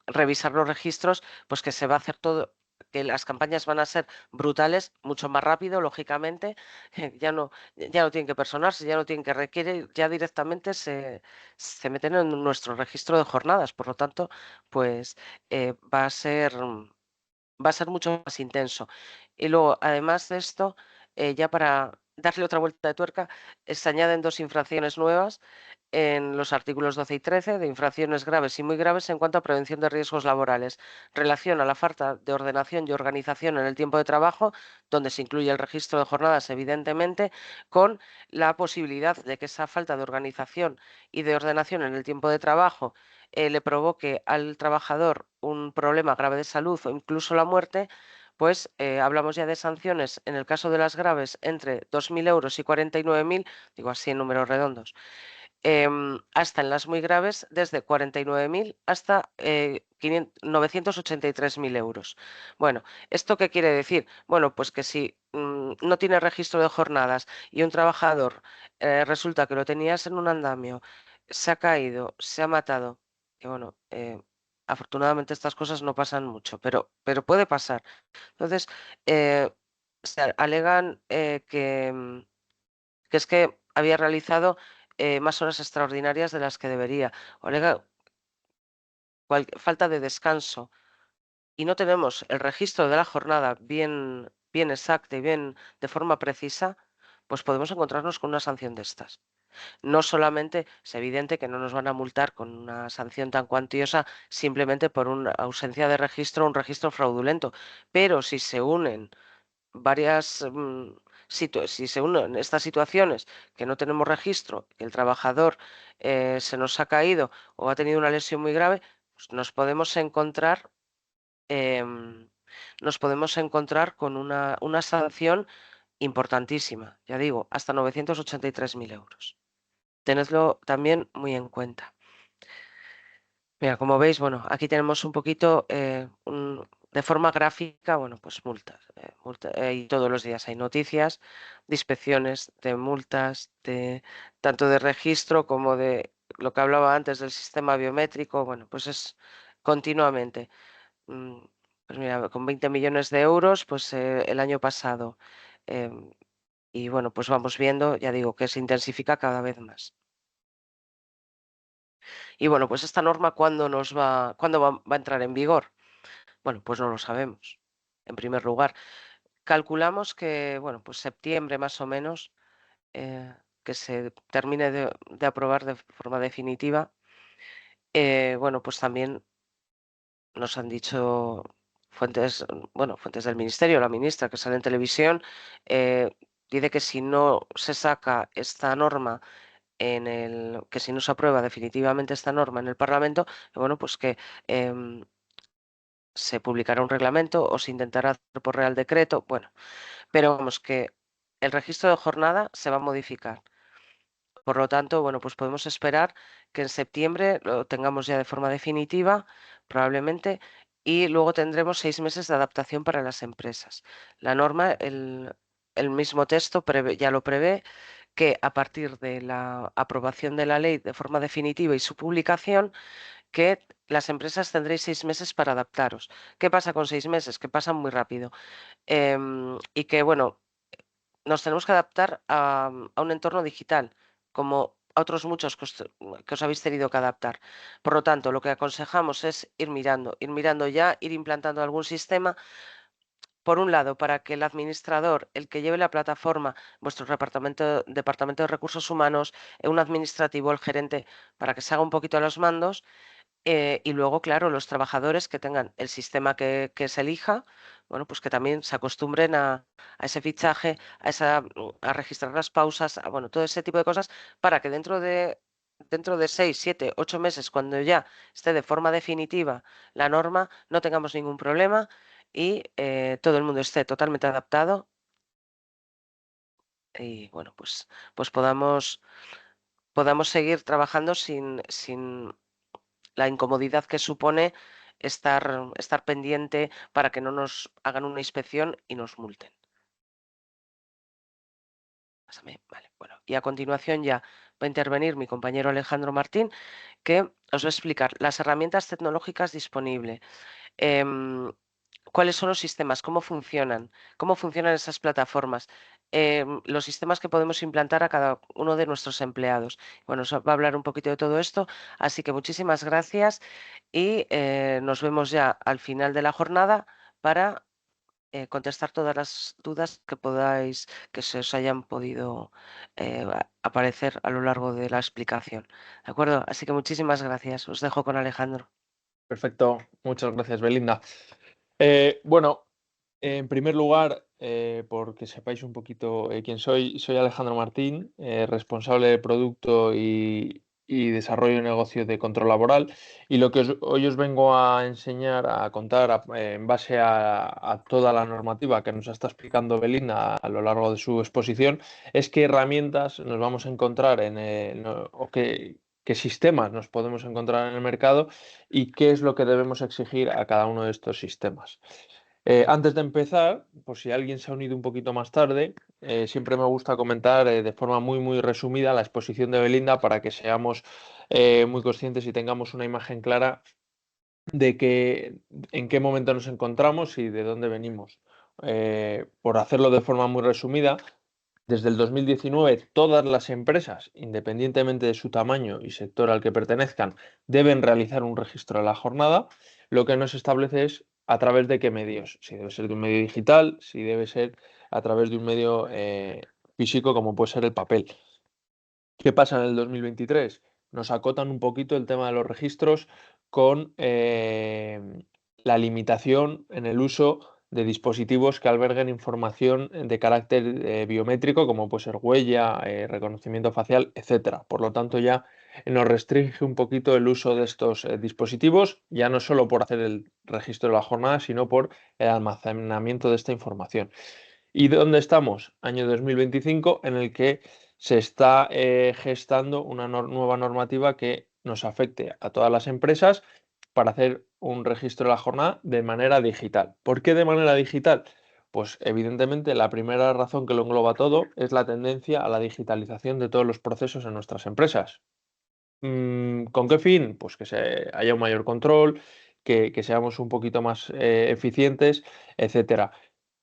revisar los registros, pues que se va a hacer todo, que las campañas van a ser brutales, mucho más rápido, lógicamente, ya no tienen que personarse, ya no tienen que requerir, ya directamente se meten en nuestro registro de jornadas, por lo tanto, pues va a ser mucho más intenso. Y luego, además de esto, ya para darle otra vuelta de tuerca, se añaden 2 infracciones nuevas en los artículos 12 y 13 de infracciones graves y muy graves en cuanto a prevención de riesgos laborales. Relación a la falta de ordenación y organización en el tiempo de trabajo, donde se incluye el registro de jornadas, evidentemente, con la posibilidad de que esa falta de organización y de ordenación en el tiempo de trabajo le provoque al trabajador un problema grave de salud o incluso la muerte, pues hablamos ya de sanciones en el caso de las graves entre 2.000 euros y 49.000, digo así en números redondos, hasta en las muy graves desde 49.000 hasta 983.000 euros. Bueno, ¿esto qué quiere decir? Bueno, pues que si no tiene registro de jornadas y un trabajador resulta que lo tenías en un andamio, se ha caído, se ha matado, que bueno, afortunadamente estas cosas no pasan mucho, pero puede pasar. Entonces, se alegan que es que había realizado más horas extraordinarias de las que debería, o alega falta de descanso y no tenemos el registro de la jornada bien exacta y bien de forma precisa, pues podemos encontrarnos con una sanción de estas. No solamente es evidente que no nos van a multar con una sanción tan cuantiosa simplemente por una ausencia de registro o un registro fraudulento, pero si se unen varias si se unen estas situaciones que no tenemos registro, que el trabajador se nos ha caído o ha tenido una lesión muy grave, pues em, nos podemos encontrar con una sanción importantísima, ya digo, hasta 983.000 euros. Tenedlo también muy en cuenta. Mira, como veis, bueno, aquí tenemos un poquito de forma gráfica, bueno, pues multas. Y todos los días hay noticias de inspecciones, de multas, tanto de registro como de lo que hablaba antes del sistema biométrico. Bueno, pues es continuamente. Mm, Pues mira, con 20 millones de euros, pues el año pasado. Y bueno, pues vamos viendo, ya digo, que se intensifica cada vez más. Y bueno, pues esta norma, ¿cuándo va a entrar en vigor? Bueno, pues no lo sabemos. En primer lugar, calculamos que, bueno, pues septiembre más o menos, que se termine de aprobar de forma definitiva. Bueno, pues también nos han dicho fuentes, bueno, fuentes del ministerio, la ministra que sale en televisión, dice que si no se saca esta norma que si no se aprueba definitivamente esta norma en el Parlamento, bueno, pues que se publicará un reglamento o se intentará hacer por real decreto, bueno, pero vamos que el registro de jornada se va a modificar. Por lo tanto, bueno, pues podemos esperar que en septiembre lo tengamos ya de forma definitiva, probablemente, y luego tendremos 6 meses de adaptación para las empresas. La norma, el mismo texto ya lo prevé, que a partir de la aprobación de la ley de forma definitiva y su publicación, que las empresas tendréis 6 meses para adaptaros. ¿Qué pasa con 6 meses? Que pasan muy rápido. Y que, bueno, nos tenemos que adaptar a un entorno digital, como a otros muchos que os habéis tenido que adaptar. Por lo tanto, lo que aconsejamos es ir mirando ya, ir implantando algún sistema. Por un lado, para que el administrador, el que lleve la plataforma, vuestro departamento de recursos humanos, un administrativo, el gerente, para que se haga un poquito a los mandos, y luego, claro, los trabajadores que tengan el sistema que se elija, bueno, pues que también se acostumbren a ese fichaje, a registrar las pausas, bueno, todo ese tipo de cosas, para que dentro de 6, 7, 8 meses, cuando ya esté de forma definitiva la norma, no tengamos ningún problema y todo el mundo esté totalmente adaptado y, bueno, pues podamos seguir trabajando sin la incomodidad que supone estar pendiente para que no nos hagan una inspección y nos multen. Pásame, vale, bueno. Y a continuación ya va a intervenir mi compañero Alejandro Martín, que os va a explicar las herramientas tecnológicas disponibles, cuáles son los sistemas, cómo funcionan esas plataformas, los sistemas que podemos implantar a cada uno de nuestros empleados. Bueno, os va a hablar un poquito de todo esto, así que muchísimas gracias y nos vemos ya al final de la jornada para contestar todas las dudas que se os hayan podido aparecer a lo largo de la explicación. ¿De acuerdo? Así que muchísimas gracias. Os dejo con Alejandro. Perfecto, muchas gracias, Belinda. Bueno, en primer lugar, porque sepáis un poquito quién soy Alejandro Martín, responsable de producto y desarrollo de negocio de control laboral. Y lo que hoy os vengo a enseñar, a contar en base a toda la normativa que nos está explicando Belinda a lo largo de su exposición, es qué herramientas nos vamos a encontrar o qué sistemas nos podemos encontrar en el mercado y qué es lo que debemos exigir a cada uno de estos sistemas. Antes de empezar, por si alguien se ha unido un poquito más tarde, siempre me gusta comentar de forma muy resumida la exposición de Belinda para que seamos muy conscientes y tengamos una imagen clara de en qué momento nos encontramos y de dónde venimos. Por hacerlo de forma muy resumida, desde el 2019, todas las empresas, independientemente de su tamaño y sector al que pertenezcan, deben realizar un registro de la jornada. Lo que no se establece es a través de qué medios. Si debe ser de un medio digital, si debe ser a través de un medio físico, como puede ser el papel. ¿Qué pasa en el 2023? Nos acotan un poquito el tema de los registros con la limitación en el uso de dispositivos que alberguen información de carácter biométrico, como puede ser huella, reconocimiento facial, etcétera. Por lo tanto, ya nos restringe un poquito el uso de estos dispositivos, ya no solo por hacer el registro de la jornada, sino por el almacenamiento de esta información. ¿Y dónde estamos? Año 2025, en el que se está gestando una nueva normativa que nos afecte a todas las empresas para hacer un registro de la jornada de manera digital. ¿Por qué de manera digital? Pues evidentemente la primera razón que lo engloba todo es la tendencia a la digitalización de todos los procesos en nuestras empresas. ¿Con qué fin? Pues que haya un mayor control, que seamos un poquito más eficientes, etcétera.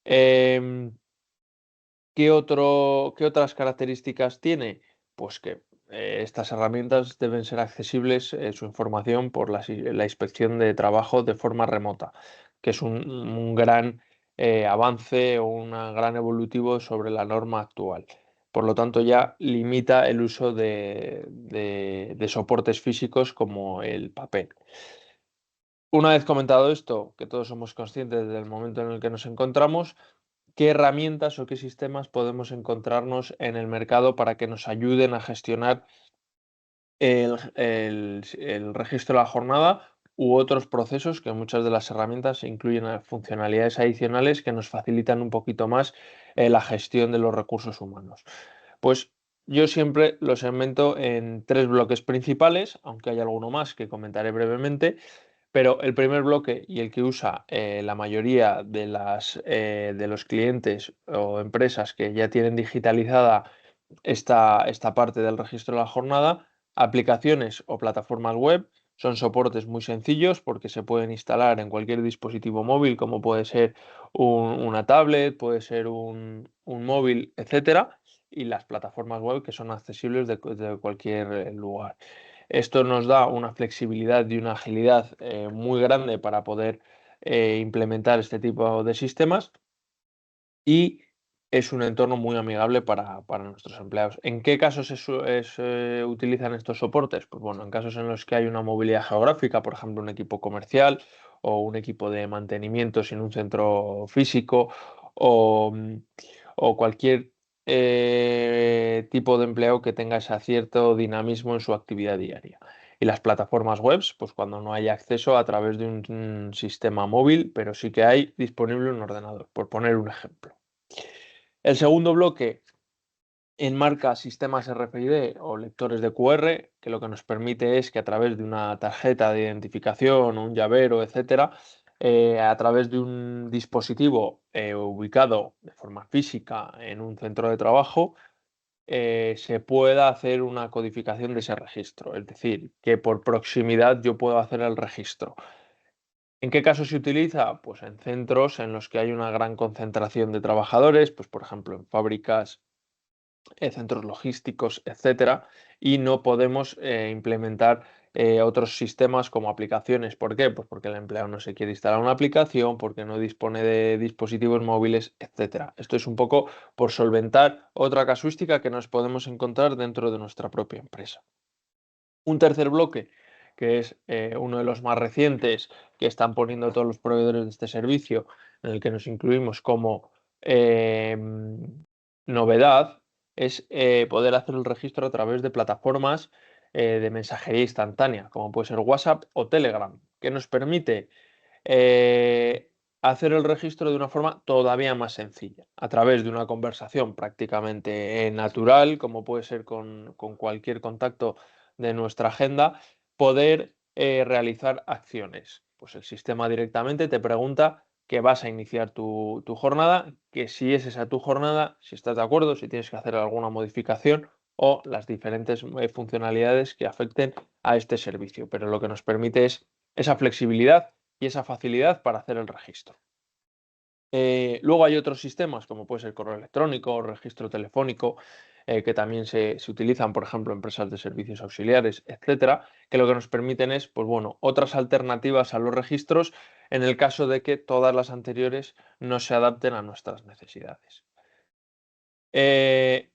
Em, qué otras características tiene? Pues que estas herramientas deben ser accesibles, su información, por la inspección de trabajo de forma remota, que es un gran avance o un gran evolutivo sobre la norma actual. Por lo tanto, ya limita el uso de soportes físicos como el papel. Una vez comentado esto, que todos somos conscientes del momento en el que nos encontramos, ¿qué herramientas o qué sistemas podemos encontrarnos en el mercado para que nos ayuden a gestionar el registro de la jornada u otros procesos, que muchas de las herramientas incluyen funcionalidades adicionales que nos facilitan un poquito más la gestión de los recursos humanos? Pues yo siempre los segmento en tres bloques principales, aunque hay alguno más que comentaré brevemente. Pero el primer bloque, y el que usa la mayoría de los clientes o empresas que ya tienen digitalizada esta parte del registro de la jornada, aplicaciones o plataformas web, son soportes muy sencillos porque se pueden instalar en cualquier dispositivo móvil, como puede ser una tablet, puede ser un móvil, etcétera, y las plataformas web que son accesibles de cualquier lugar. Esto nos da una flexibilidad y una agilidad muy grande para poder implementar este tipo de sistemas, y es un entorno muy amigable para nuestros empleados. ¿En qué casos se utilizan estos soportes? Pues bueno, en casos en los que hay una movilidad geográfica, por ejemplo, un equipo comercial o un equipo de mantenimiento sin un centro físico, o cualquier tipo de empleo que tenga ese cierto dinamismo en su actividad diaria. Y las plataformas web, pues cuando no hay acceso a través de un sistema móvil, pero sí que hay disponible un ordenador, por poner un ejemplo. El segundo bloque enmarca sistemas RFID o lectores de QR, que lo que nos permite es que a través de una tarjeta de identificación, un llavero, etcétera, a través de un dispositivo ubicado de forma física en un centro de trabajo, se pueda hacer una codificación de ese registro. Es decir, que por proximidad yo puedo hacer el registro. ¿En qué caso se utiliza? Pues en centros en los que hay una gran concentración de trabajadores, pues por ejemplo en fábricas, centros logísticos, etcétera, y no podemos implementar otros sistemas como aplicaciones. ¿Por qué? Pues porque el empleado no se quiere instalar una aplicación, porque no dispone de dispositivos móviles, etcétera. Esto es un poco por solventar otra casuística que nos podemos encontrar dentro de nuestra propia empresa. Un tercer bloque, que es uno de los más recientes que están poniendo todos los proveedores de este servicio, en el que nos incluimos como novedad, es poder hacer el registro a través de plataformas de mensajería instantánea, como puede ser WhatsApp o Telegram, que nos permite hacer el registro de una forma todavía más sencilla, a través de una conversación prácticamente natural, como puede ser con cualquier contacto de nuestra agenda, poder realizar acciones. Pues el sistema directamente te pregunta que vas a iniciar tu jornada, que si es esa tu jornada, si estás de acuerdo, si tienes que hacer alguna modificación o las diferentes funcionalidades que afecten a este servicio. Pero lo que nos permite es esa flexibilidad y esa facilidad para hacer el registro. Luego hay otros sistemas, como puede ser correo electrónico, registro telefónico, que también se utilizan, por ejemplo, en empresas de servicios auxiliares, etcétera, que lo que nos permiten es, pues bueno, otras alternativas a los registros en el caso de que todas las anteriores no se adapten a nuestras necesidades. Eh,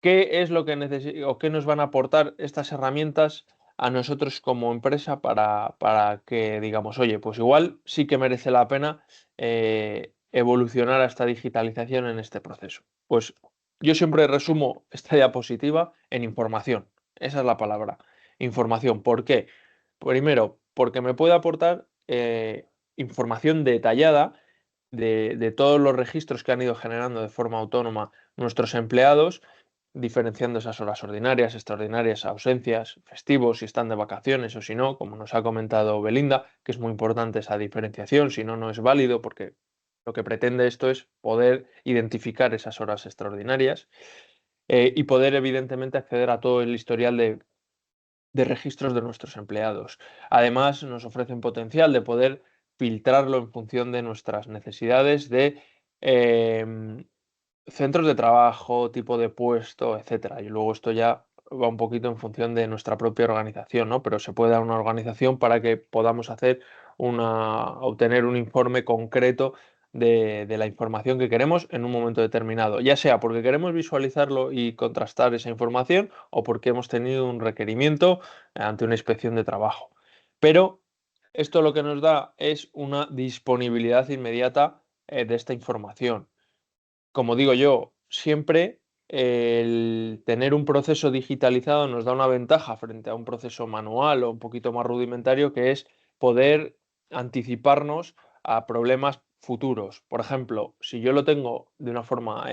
¿Qué es lo que o qué nos van a aportar estas herramientas a nosotros como empresa para que digamos, oye, pues igual sí que merece la pena evolucionar a esta digitalización en este proceso? Pues yo siempre resumo esta diapositiva en información. Esa es la palabra, información. ¿Por qué? Primero, porque me puede aportar información detallada de todos los registros que han ido generando de forma autónoma nuestros empleados, diferenciando esas horas ordinarias, extraordinarias, ausencias, festivos, si están de vacaciones o si no, como nos ha comentado Belinda, que es muy importante esa diferenciación, si no, no es válido, porque lo que pretende esto es poder identificar esas horas extraordinarias y poder, evidentemente, acceder a todo el historial de registros de nuestros empleados. Además, nos ofrece un potencial de poder filtrarlo en función de nuestras necesidades de centros de trabajo, tipo de puesto, etcétera. Y luego esto ya va un poquito en función de nuestra propia organización, ¿no? Pero se puede dar una organización para que podamos hacer obtener un informe concreto de la información que queremos en un momento determinado, ya sea porque queremos visualizarlo y contrastar esa información o porque hemos tenido un requerimiento ante una inspección de trabajo. Pero esto lo que nos da es una disponibilidad inmediata de esta información. Como digo yo, siempre el tener un proceso digitalizado nos da una ventaja frente a un proceso manual o un poquito más rudimentario, que es poder anticiparnos a problemas futuros. Por ejemplo, si yo lo tengo de una forma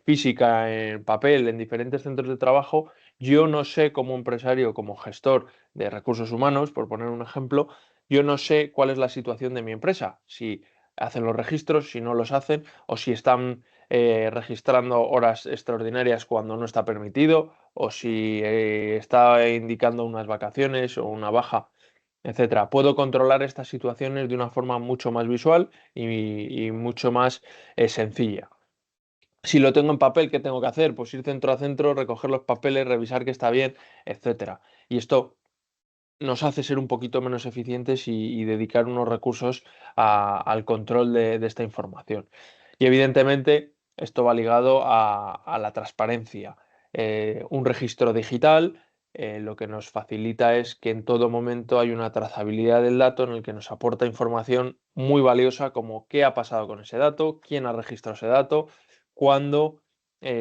física, en papel, en diferentes centros de trabajo, yo no sé como empresario, como gestor de recursos humanos, por poner un ejemplo, yo no sé cuál es la situación de mi empresa, si hacen los registros, si no los hacen, o si están registrando horas extraordinarias cuando no está permitido, o si está indicando unas vacaciones o una baja, etcétera. Puedo controlar estas situaciones de una forma mucho más visual y mucho más sencilla. Si lo tengo en papel, ¿qué tengo que hacer? Pues ir centro a centro, recoger los papeles, revisar que está bien, etcétera. Y esto nos hace ser un poquito menos eficientes y dedicar unos recursos al control de esta información. Y evidentemente esto va ligado a la transparencia. Un registro digital lo que nos facilita es que en todo momento hay una trazabilidad del dato en el que nos aporta información muy valiosa como qué ha pasado con ese dato, quién ha registrado ese dato, cuándo,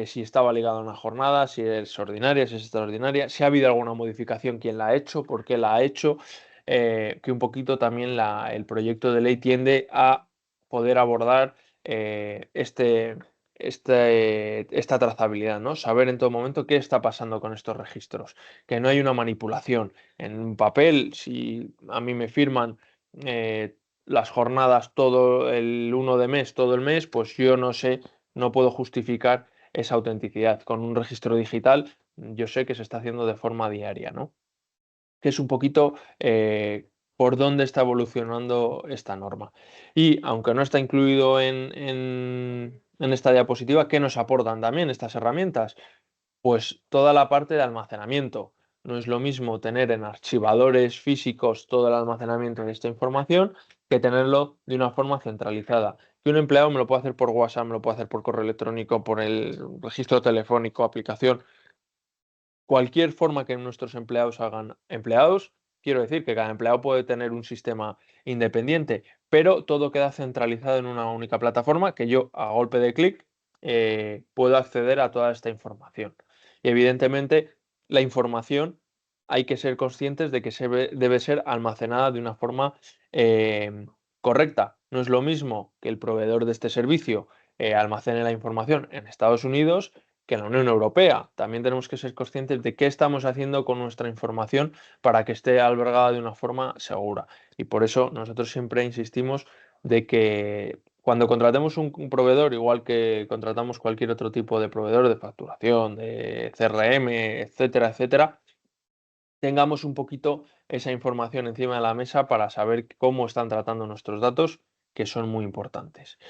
si estaba ligado a una jornada, si es ordinaria, si es extraordinaria, si ha habido alguna modificación, quién la ha hecho, por qué la ha hecho, que un poquito también el proyecto de ley tiende a poder abordar esta trazabilidad, ¿no? Saber en todo momento qué está pasando con estos registros, que no hay una manipulación. En un papel, si a mí me firman las jornadas todo el 1 de mes, todo el mes, pues yo no sé, no puedo justificar esa autenticidad. Con un registro digital, yo sé que se está haciendo de forma diaria, ¿no? Que es un poquito por dónde está evolucionando esta norma. Y aunque no está incluido en esta diapositiva, ¿qué nos aportan también estas herramientas? Pues toda la parte de almacenamiento. No es lo mismo tener en archivadores físicos todo el almacenamiento de esta información que tenerlo de una forma centralizada. Que un empleado me lo puede hacer por WhatsApp, me lo puede hacer por correo electrónico, por el registro telefónico, aplicación. Cualquier forma que nuestros empleados hagan empleados, quiero decir que cada empleado puede tener un sistema independiente, pero todo queda centralizado en una única plataforma que yo a golpe de clic puedo acceder a toda esta información. Y evidentemente la información hay que ser conscientes de que debe ser almacenada de una forma correcta. No es lo mismo que el proveedor de este servicio almacene la información en Estados Unidos que en la Unión Europea. También tenemos que ser conscientes de qué estamos haciendo con nuestra información para que esté albergada de una forma segura. Y por eso nosotros siempre insistimos de que cuando contratemos un proveedor, igual que contratamos cualquier otro tipo de proveedor de facturación, de CRM, etcétera, etcétera, tengamos un poquito esa información encima de la mesa para saber cómo están tratando nuestros datos, que son muy importantes.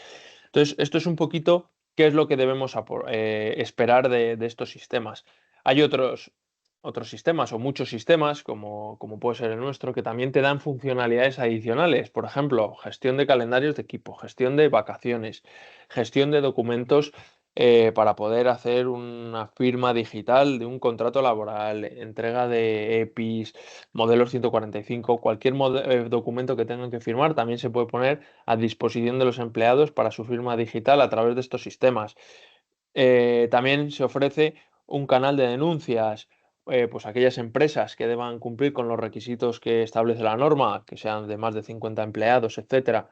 Entonces, esto es un poquito qué es lo que debemos esperar de estos sistemas. Hay otros sistemas o muchos sistemas, como puede ser el nuestro, que también te dan funcionalidades adicionales. Por ejemplo, gestión de calendarios de equipo, gestión de vacaciones, gestión de documentos para poder hacer una firma digital de un contrato laboral, entrega de EPIs, modelos 145, cualquier documento que tengan que firmar también se puede poner a disposición de los empleados para su firma digital a través de estos sistemas. También se ofrece un canal de denuncias, pues aquellas empresas que deban cumplir con los requisitos que establece la norma, que sean de más de 50 empleados, etcétera,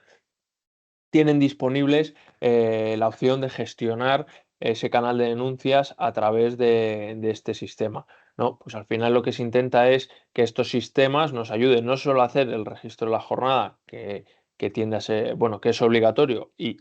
tienen disponibles la opción de gestionar ese canal de denuncias a través de este sistema, ¿no? Pues al final lo que se intenta es que estos sistemas nos ayuden no solo a hacer el registro de la jornada, que tiende a ser, bueno, que es obligatorio y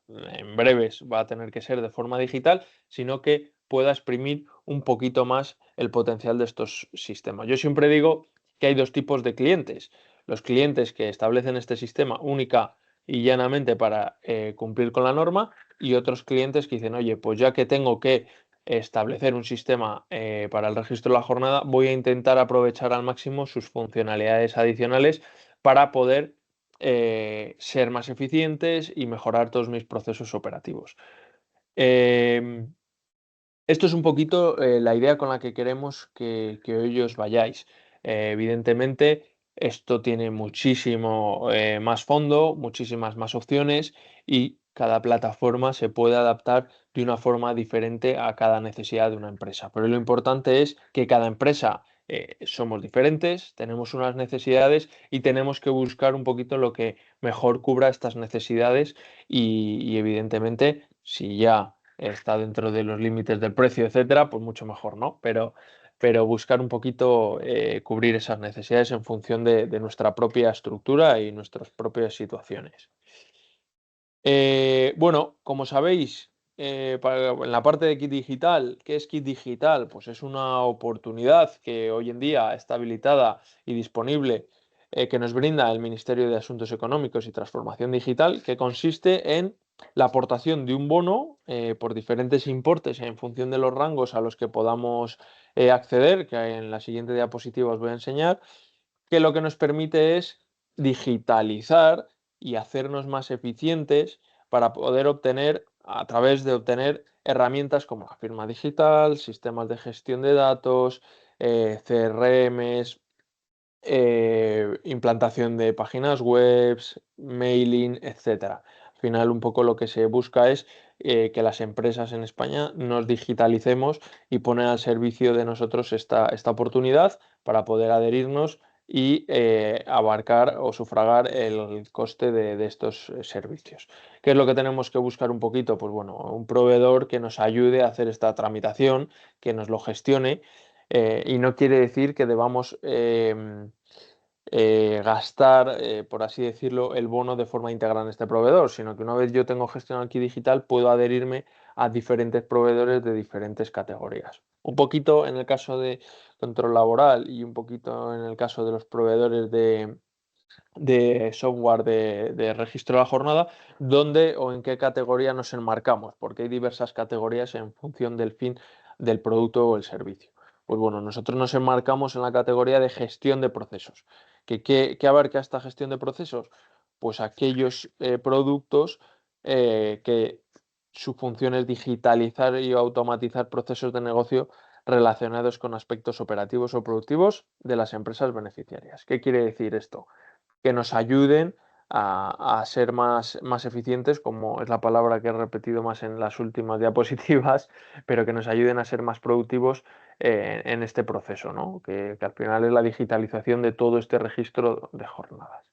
en breves va a tener que ser de forma digital, sino que pueda exprimir un poquito más el potencial de estos sistemas. Yo siempre digo que hay dos tipos de clientes. Los clientes que establecen este sistema única y llanamente para cumplir con la norma, y otros clientes que dicen, oye, pues ya que tengo que establecer un sistema para el registro de la jornada, voy a intentar aprovechar al máximo sus funcionalidades adicionales para poder ser más eficientes y mejorar todos mis procesos operativos. Esto es un poquito la idea con la que queremos que hoy os vayáis. Evidentemente, esto tiene muchísimo más fondo, muchísimas más opciones y cada plataforma se puede adaptar de una forma diferente a cada necesidad de una empresa. Pero lo importante es que cada empresa somos diferentes, tenemos unas necesidades y tenemos que buscar un poquito lo que mejor cubra estas necesidades y evidentemente, si ya está dentro de los límites del precio, etcétera, pues mucho mejor, ¿no? Pero buscar un poquito cubrir esas necesidades en función de nuestra propia estructura y nuestras propias situaciones. Bueno, como sabéis, en la parte de Kit Digital, ¿qué es Kit Digital? Pues es una oportunidad que hoy en día está habilitada y disponible que nos brinda el Ministerio de Asuntos Económicos y Transformación Digital, que consiste en la aportación de un bono por diferentes importes en función de los rangos a los que podamos acceder, que en la siguiente diapositiva os voy a enseñar, que lo que nos permite es digitalizar y hacernos más eficientes para poder obtener, a través de obtener herramientas como la firma digital, sistemas de gestión de datos, CRMs, implantación de páginas web, mailing, etcétera. Al final, un poco lo que se busca es que las empresas en España nos digitalicemos y poner al servicio de nosotros esta oportunidad para poder adherirnos y abarcar o sufragar el coste de estos servicios. ¿Qué es lo que tenemos que buscar un poquito? Pues bueno, un proveedor que nos ayude a hacer esta tramitación, que nos lo gestione, y no quiere decir que debamos gastar, por así decirlo, el bono de forma íntegra en este proveedor, sino que una vez yo tengo gestionado aquí digital, puedo adherirme a diferentes proveedores de diferentes categorías. Un poquito en el caso de control laboral y un poquito en el caso de los proveedores de software de registro de la jornada, dónde o en qué categoría nos enmarcamos, porque hay diversas categorías en función del fin del producto o el servicio. Pues bueno, nosotros nos enmarcamos en la categoría de gestión de procesos. ¿Qué abarca esta gestión de procesos? Pues aquellos productos que su función es digitalizar y automatizar procesos de negocio relacionados con aspectos operativos o productivos de las empresas beneficiarias. ¿Qué quiere decir esto? Que nos ayuden a ser más eficientes, como es la palabra que he repetido más en las últimas diapositivas, pero que nos ayuden a ser más productivos en este proceso, ¿no? Que al final es la digitalización de todo este registro de jornadas.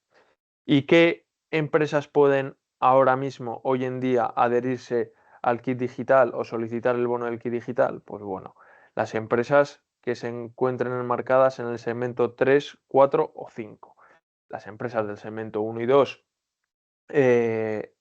¿Y qué empresas pueden ahora mismo, hoy en día, adherirse al kit digital o solicitar el bono del kit digital? Pues bueno, las empresas que se encuentren enmarcadas en el segmento 3, 4 o 5. Las empresas del segmento 1 y 2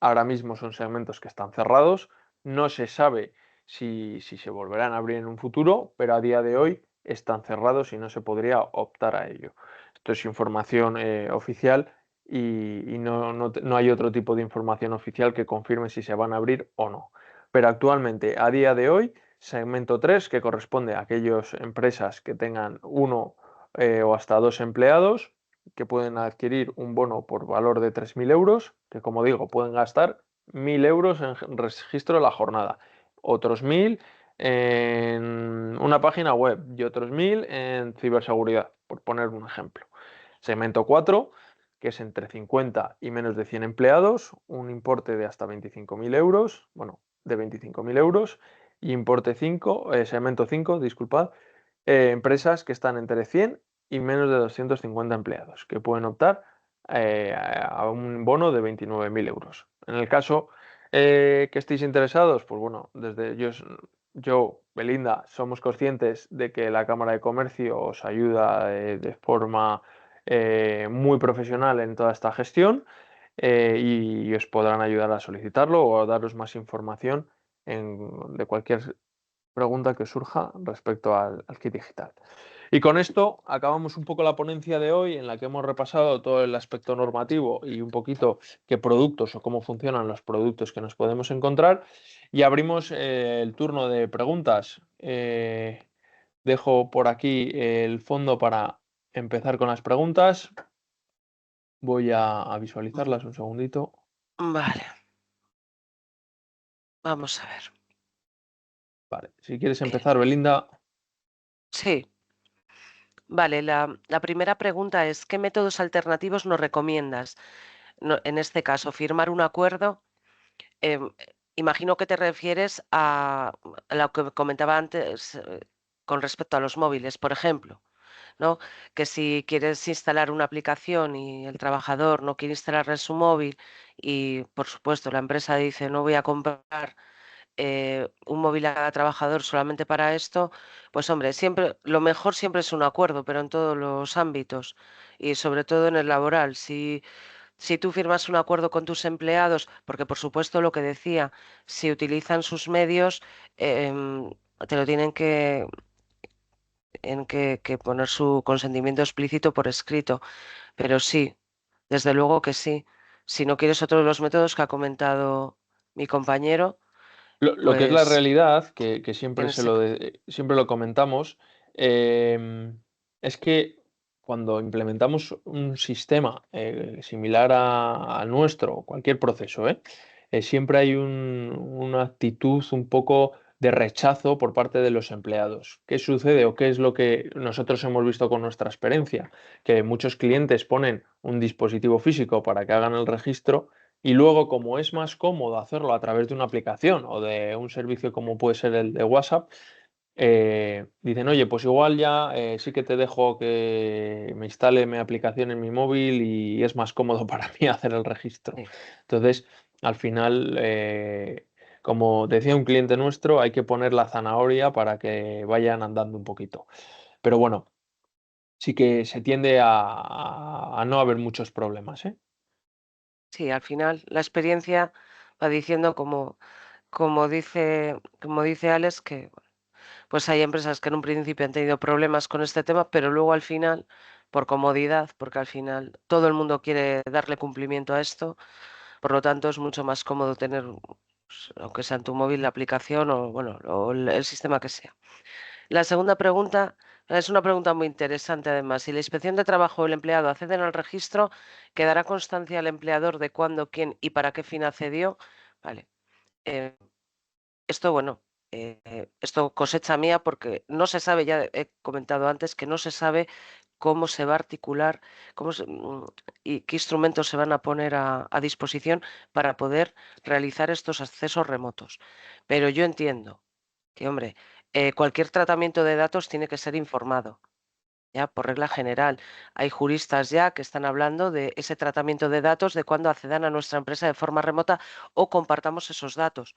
ahora mismo son segmentos que están cerrados. No se sabe si se volverán a abrir en un futuro, pero a día de hoy están cerrados y no se podría optar a ello. Esto es información oficial y no hay otro tipo de información oficial que confirme si se van a abrir o no. Pero actualmente, a día de hoy, segmento 3, que corresponde a aquellas empresas que tengan uno o hasta dos empleados, que pueden adquirir un bono por valor de 3.000 euros, que como digo, pueden gastar 1.000 euros en registro de la jornada, otros 1.000 en una página web y otros 1.000 en ciberseguridad, por poner un ejemplo. Segmento 4, que es entre 50 y menos de 100 empleados, un importe de hasta 25.000 euros, bueno, de 25.000 euros, y importe 5, segmento 5, disculpad, empresas que están entre 100 y menos de 250 empleados, que pueden optar a un bono de 29.000 euros. En el caso que estéis interesados, pues bueno, desde yo, Belinda, somos conscientes de que la Cámara de Comercio os ayuda de forma muy profesional en toda esta gestión y os podrán ayudar a solicitarlo o a daros más información de cualquier pregunta que surja respecto al kit digital. Y con esto acabamos un poco la ponencia de hoy en la que hemos repasado todo el aspecto normativo y un poquito qué productos o cómo funcionan los productos que nos podemos encontrar y abrimos el turno de preguntas. Dejo por aquí el fondo para empezar con las preguntas. Voy a visualizarlas un segundito. Vale. Vamos a ver. Vale, si quieres empezar, Belinda. Sí. Vale, la primera pregunta es, ¿qué métodos alternativos nos recomiendas? En este caso, firmar un acuerdo. Imagino que te refieres a lo que comentaba antes con respecto a los móviles, por ejemplo, ¿no? Que si quieres instalar una aplicación y el trabajador no quiere instalarla en su móvil y, por supuesto, la empresa dice no voy a comprar un móvil a cada trabajador solamente para esto, pues hombre, siempre, lo mejor siempre es un acuerdo, pero en todos los ámbitos y sobre todo en el laboral. Si tú firmas un acuerdo con tus empleados, porque por supuesto lo que decía, si utilizan sus medios, te lo tienen que poner su consentimiento explícito por escrito, pero sí, desde luego que sí. Si no quieres otro de los métodos que ha comentado mi compañero, Lo que es la pues realidad, que siempre, tienes. siempre lo comentamos, es que cuando implementamos un sistema similar al nuestro, cualquier proceso, siempre hay una actitud un poco de rechazo por parte de los empleados. ¿Qué sucede o qué es lo que nosotros hemos visto con nuestra experiencia? Que muchos clientes ponen un dispositivo físico para que hagan el registro y luego, como es más cómodo hacerlo a través de una aplicación o de un servicio como puede ser el de WhatsApp, dicen, oye, pues igual ya sí que te dejo que me instale mi aplicación en mi móvil y es más cómodo para mí hacer el registro. Sí. Entonces, al final, como decía un cliente nuestro, hay que poner la zanahoria para que vayan andando un poquito. Pero bueno, sí que se tiende a no haber muchos problemas, ¿eh? Sí, al final la experiencia va diciendo como dice Alex, que pues hay empresas que en un principio han tenido problemas con este tema, pero luego al final, por comodidad, porque al final todo el mundo quiere darle cumplimiento a esto, por lo tanto es mucho más cómodo tener, pues, aunque sea en tu móvil, la aplicación o bueno, o el sistema que sea. La segunda pregunta es una pregunta muy interesante además. Si la inspección de trabajo o el empleado acceden al registro, ¿quedará constancia al empleador de cuándo, quién y para qué fin accedió? Vale. eh, Esto, bueno, esto cosecha mía porque no se sabe, ya he comentado antes, que no se sabe cómo se va a articular y qué instrumentos se van a poner a disposición para poder realizar estos accesos remotos. Pero yo entiendo que, hombre, cualquier tratamiento de datos tiene que ser informado. Ya, por regla general, hay juristas ya que están hablando de ese tratamiento de datos, de cuándo accedan a nuestra empresa de forma remota o compartamos esos datos.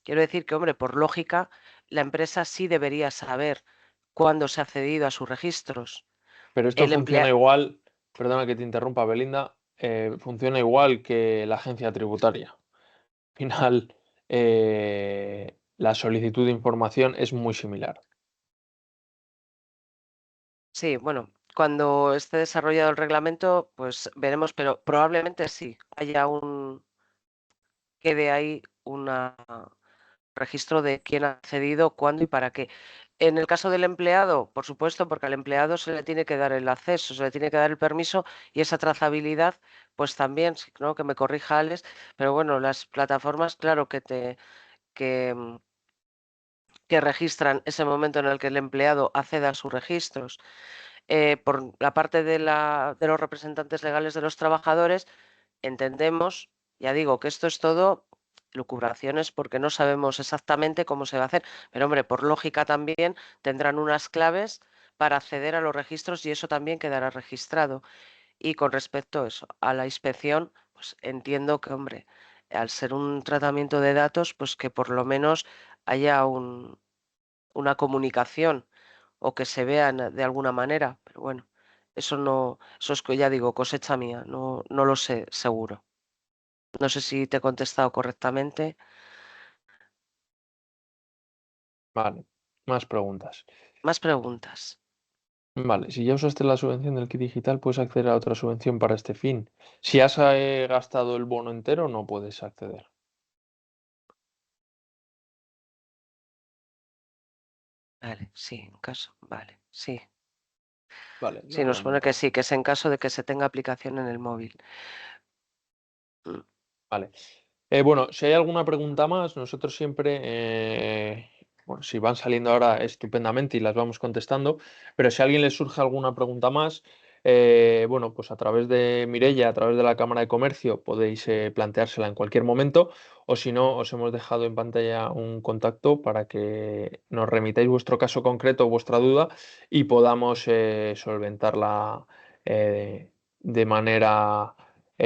Quiero decir que, hombre, por lógica, la empresa sí debería saber cuándo se ha accedido a sus registros. Pero esto El funciona emplea... igual, perdona que te interrumpa, Belinda, funciona igual que la agencia tributaria. Al final, la solicitud de información es muy similar. Sí, bueno, cuando esté desarrollado el reglamento, pues veremos, pero probablemente sí haya quede ahí un registro de quién ha accedido, cuándo y para qué. En el caso del empleado, por supuesto, porque al empleado se le tiene que dar el acceso, se le tiene que dar el permiso y esa trazabilidad, pues también, sí, ¿no? Que me corrija Alex, pero bueno, las plataformas, claro que, mm, que registran ese momento en el que el empleado acceda a sus registros. Por la parte de los representantes legales de los trabajadores, entendemos, ya digo, que esto es todo lucubraciones porque no sabemos exactamente cómo se va a hacer, pero hombre, por lógica también tendrán unas claves para acceder a los registros y eso también quedará registrado. Y con respecto a eso, a la inspección, pues entiendo que, hombre, al ser un tratamiento de datos, pues que por lo menos haya una comunicación o que se vean de alguna manera, pero bueno, eso no, eso es que ya digo, cosecha mía, no, no lo sé seguro. No sé si te he contestado correctamente. Vale, más preguntas. Más preguntas. Vale, si ya usaste la subvención del kit digital, puedes acceder a otra subvención para este fin. Si has gastado el bono entero, no puedes acceder. Vale, sí, en caso, vale, sí. Vale, Sí, no, lo nos pone que apunto. sí, que es en caso de que se tenga aplicación en el móvil. Mm, Vale. Bueno, si hay alguna pregunta más, nosotros siempre, bueno, si van saliendo ahora estupendamente y las vamos contestando, pero si a alguien le surge alguna pregunta más, bueno, pues a través de Mireia, a través de la Cámara de Comercio, podéis planteársela en cualquier momento, o si no, os hemos dejado en pantalla un contacto para que nos remitáis vuestro caso concreto o vuestra duda y podamos solventarla de manera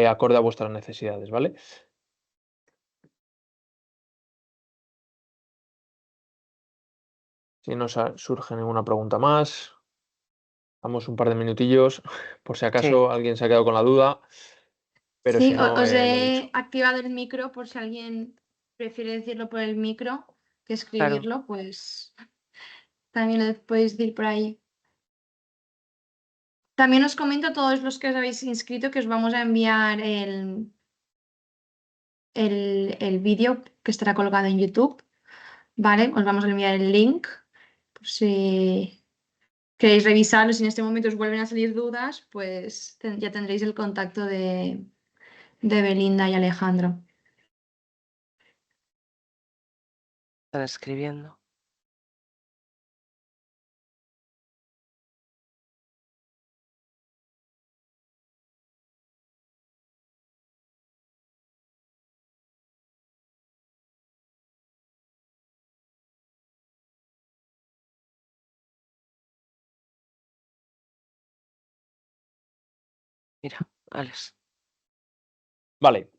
acorde a vuestras necesidades, ¿vale? Si no surge ninguna pregunta más, damos un par de minutillos por si sí, acaso alguien se ha quedado con la duda, pero Sí, si no, os lo he dicho. activado el micro por si alguien prefiere decirlo por el micro que claro. escribirlo, pues también lo podéis decir por ahí. También os comento a todos los que os habéis inscrito que os vamos a enviar el vídeo que estará colgado en YouTube, ¿vale? Os vamos a enviar el link por si queréis revisarlo. Si en este momento os vuelven a salir dudas, pues ya tendréis el contacto de Belinda y Alejandro. Están escribiendo. Mira, Alex. Vale,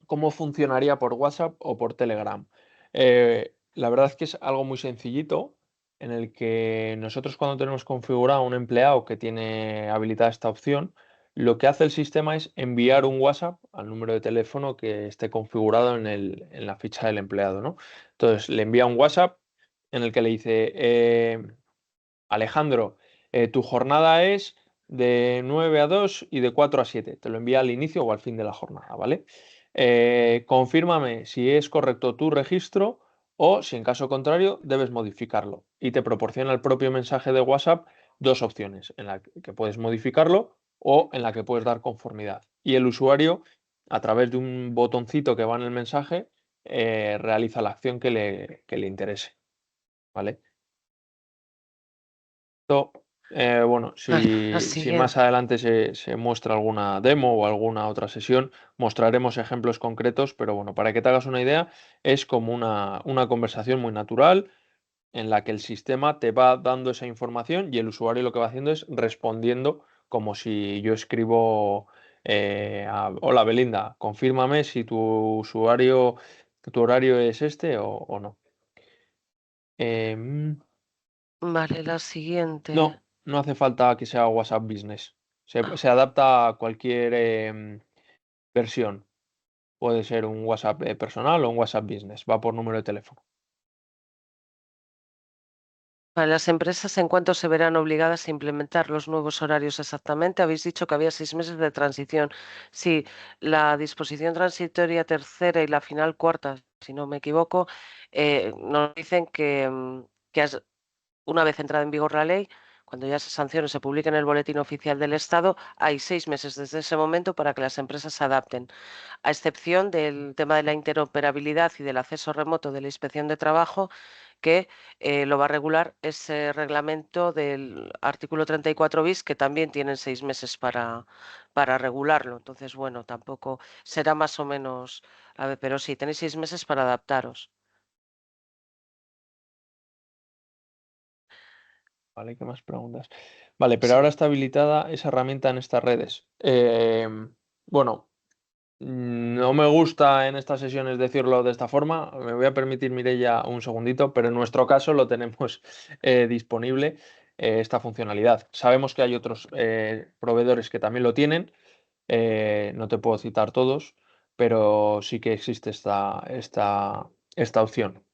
¿cómo funcionaría por WhatsApp o por Telegram? La verdad es que es algo muy sencillito en el que nosotros cuando tenemos configurado a un empleado que tiene habilitada esta opción, lo que hace el sistema es enviar un WhatsApp al número de teléfono que esté configurado en la ficha del empleado, ¿no? Entonces le envía un WhatsApp en el que le dice, Alejandro, tu jornada es de 9 a 2 y de 4 a 7. Te lo envía al inicio o al fin de la jornada, ¿vale? Confírmame si es correcto tu registro o si en caso contrario debes modificarlo. Y te proporciona el propio mensaje de WhatsApp dos opciones, en la que puedes modificarlo o en la que puedes dar conformidad. Y el usuario, a través de un botoncito que va en el mensaje, realiza la acción que le interese, ¿vale? Esto, bueno, Vale, la si más siguiente. adelante se muestra alguna demo o alguna otra sesión, mostraremos ejemplos concretos, pero bueno, para que te hagas una idea, es como una conversación muy natural en la que el sistema te va dando esa información y el usuario lo que va haciendo es respondiendo como si yo escribo, hola Belinda, confírmame si tu horario es este o no. Em, Vale, la siguiente. No, no hace falta que sea WhatsApp Business. Se adapta a cualquier versión. Puede ser un WhatsApp personal o un WhatsApp Business. Va por número de teléfono. Vale, las empresas, ¿en cuánto se verán obligadas a implementar los nuevos horarios exactamente? Habéis dicho que había 6 meses de transición. Sí, la disposición transitoria tercera y la final cuarta, si no me equivoco, nos dicen que una vez entrada en vigor la ley, cuando ya se sancione, se publique en el Boletín Oficial del Estado, hay 6 meses desde ese momento para que las empresas se adapten, a excepción del tema de la interoperabilidad y del acceso remoto de la Inspección de Trabajo, que lo va a regular ese reglamento del artículo 34 bis, que también tienen 6 meses para regularlo. Entonces, bueno, tampoco será más o menos, a ver, pero sí, tenéis 6 meses para adaptaros. ¿Vale? ¿Qué más preguntas? Vale, pero ahora Sí. está habilitada esa herramienta en estas redes. Bueno, no me gusta en estas sesiones decirlo de esta forma. Me voy a permitir, Mireia, un segundito, pero en nuestro caso lo tenemos disponible, esta funcionalidad. Sabemos que hay otros proveedores que también lo tienen. No te puedo citar todos, pero sí que existe esta opción.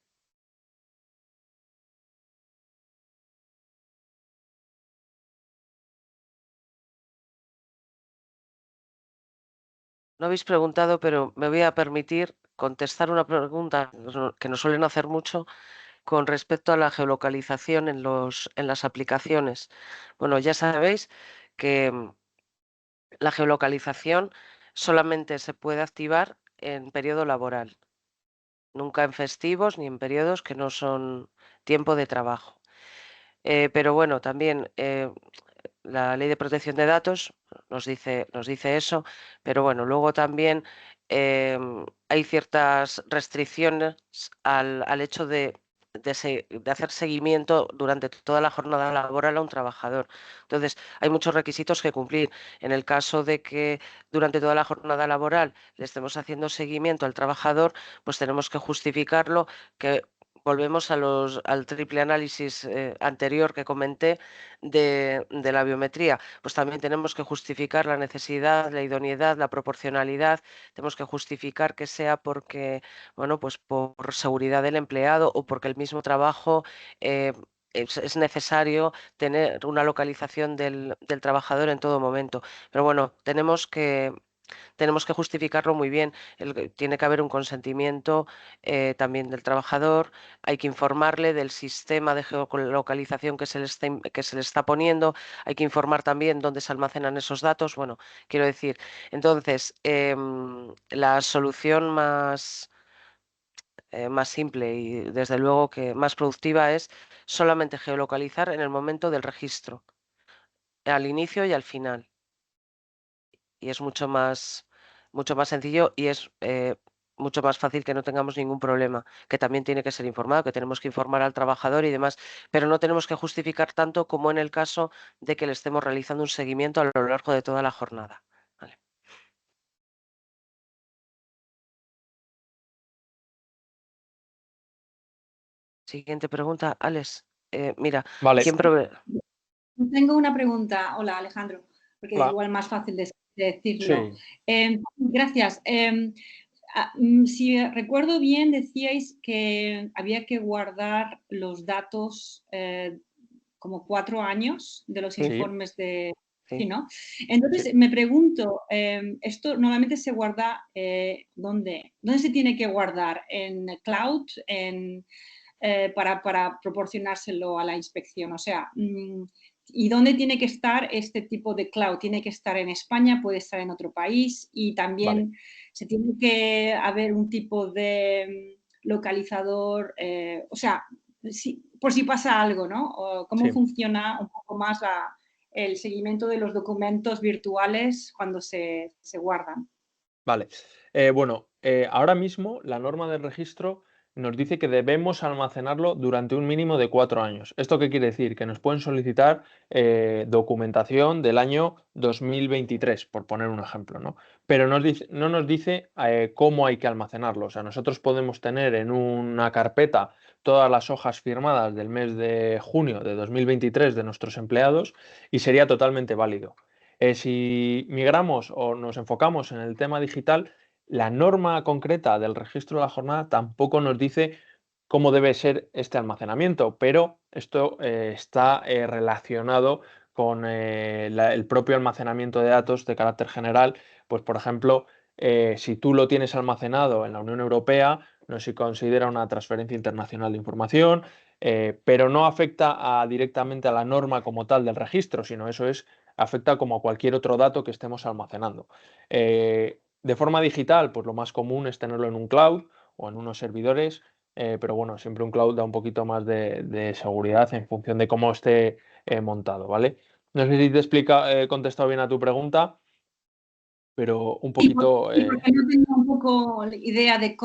No habéis preguntado, pero me voy a permitir contestar una pregunta que nos suelen hacer mucho con respecto a la geolocalización en las aplicaciones. Bueno, ya sabéis que la geolocalización solamente se puede activar en periodo laboral, nunca en festivos ni en periodos que no son tiempo de trabajo. Pero bueno, también la Ley de Protección de Datos nos dice eso, pero bueno, luego también hay ciertas restricciones al hecho de hacer seguimiento durante toda la jornada laboral a un trabajador. Entonces, hay muchos requisitos que cumplir. En el caso de que durante toda la jornada laboral le estemos haciendo seguimiento al trabajador, pues tenemos que justificarlo, que volvemos al triple análisis anterior que comenté de la biometría. Pues también tenemos que justificar la necesidad, la idoneidad, la proporcionalidad. Tenemos que justificar que sea porque, bueno, pues por seguridad del empleado o porque el mismo trabajo es necesario tener una localización del trabajador en todo momento. Pero bueno, tenemos que justificarlo muy bien. Tiene que haber un consentimiento también del trabajador. Hay que informarle del sistema de geolocalización que se le está poniendo. Hay que informar también dónde se almacenan esos datos. Bueno, quiero decir, entonces, la solución más simple y desde luego que más productiva es solamente geolocalizar en el momento del registro, al inicio y al final. Y es mucho más sencillo y es mucho más fácil que no tengamos ningún problema, que también tiene que ser informado, que tenemos que informar al trabajador y demás, pero no tenemos que justificar tanto como en el caso de que le estemos realizando un seguimiento a lo largo de toda la jornada. Vale. Siguiente pregunta, Alex. Mira, Vale, ¿quién provee? Tengo una pregunta. Hola, Alejandro, porque Hola. igual más fácil de decirlo. Sí. Gracias. Si recuerdo bien, decíais que había que guardar los datos como 4 años de los Sí. informes de... Sí. Sí, ¿no? Entonces, Sí. me pregunto, ¿esto normalmente se guarda dónde? ¿Dónde se tiene que guardar? ¿En cloud? Para proporcionárselo a la inspección. O sea, ¿y dónde tiene que estar este tipo de cloud? ¿Tiene que estar en España? ¿Puede estar en otro país? Y también se tiene que haber un tipo de localizador, o sea, por si pasa algo, ¿no? O ¿cómo Sí. funciona un poco más el seguimiento de los documentos virtuales cuando se guardan? Vale. Bueno, ahora mismo la norma del registro nos dice que debemos almacenarlo durante un mínimo de 4 años. ¿Esto qué quiere decir? Que nos pueden solicitar documentación del año 2023, por poner un ejemplo, ¿no? Pero no nos dice cómo hay que almacenarlo. O sea, nosotros podemos tener en una carpeta todas las hojas firmadas del mes de junio de 2023 de nuestros empleados y sería totalmente válido. Si migramos o nos enfocamos en el tema digital, la norma concreta del registro de la jornada tampoco nos dice cómo debe ser este almacenamiento, pero esto está relacionado con el propio almacenamiento de datos de carácter general. Pues, por ejemplo, si tú lo tienes almacenado en la Unión Europea, no se considera una transferencia internacional de información, pero no afecta directamente a la norma como tal del registro, sino eso afecta como a cualquier otro dato que estemos almacenando. De forma digital, pues lo más común es tenerlo en un cloud o en unos servidores, pero bueno, siempre un cloud da un poquito más de seguridad en función de cómo esté montado, ¿vale? No sé si te he contestado bien a tu pregunta, pero un poquito... Sí, porque no tengo un poco idea de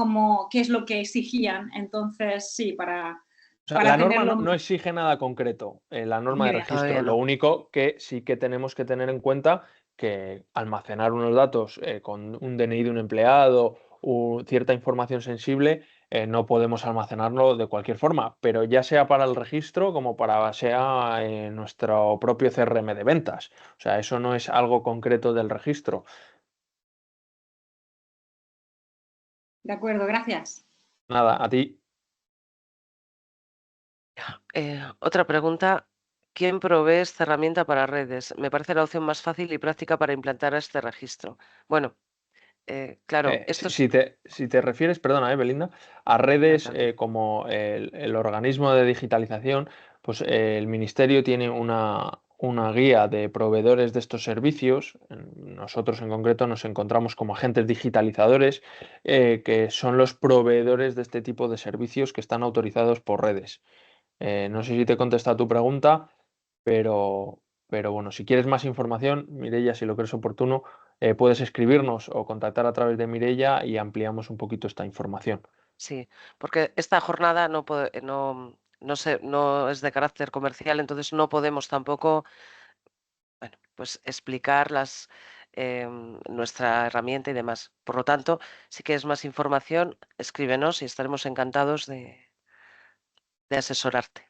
qué es lo que exigían, entonces sí, para O sea, la norma tenerlo no exige nada concreto, la norma de muy bien. registro. Todavía Lo no. único que sí que tenemos que tener en cuenta que almacenar unos datos con un DNI de un empleado o cierta información sensible, no podemos almacenarlo de cualquier forma, pero ya sea para el registro como para sea nuestro propio CRM de ventas. O sea, eso no es algo concreto del registro. De acuerdo, gracias. Nada, a ti. Otra pregunta. ¿Quién provee esta herramienta para redes? Me parece la opción más fácil y práctica para implantar este registro. Bueno, claro, esto es... Si te refieres, perdona, Belinda, a redes Adelante. como el organismo de digitalización, pues el Ministerio tiene una guía de proveedores de estos servicios. Nosotros en concreto nos encontramos como agentes digitalizadores, que son los proveedores de este tipo de servicios que están autorizados por redes. No sé si te he contestado tu pregunta, pero, pero bueno, si quieres más información, Mireia, si lo crees oportuno, puedes escribirnos o contactar a través de Mireia y ampliamos un poquito esta información. Sí, porque esta jornada no es de carácter comercial, entonces no podemos tampoco, bueno, pues explicar nuestra herramienta y demás. Por lo tanto, si quieres más información, escríbenos y estaremos encantados de asesorarte.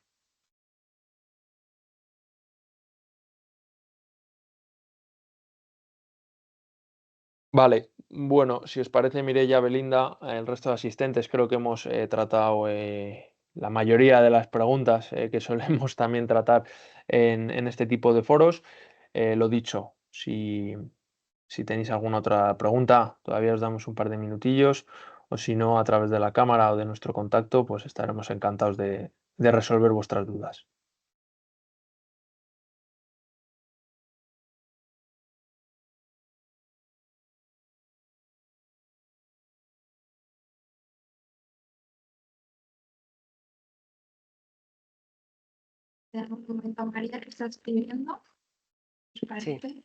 Vale, bueno, si os parece, Mireia, Belinda, el resto de asistentes, creo que hemos tratado la mayoría de las preguntas que solemos también tratar en este tipo de foros. Lo dicho, si tenéis alguna otra pregunta, todavía os damos un par de minutillos, o si no, a través de la cámara o de nuestro contacto, pues estaremos encantados de resolver vuestras dudas. Comenta María que está escribiendo. ¿Os Sí. parece?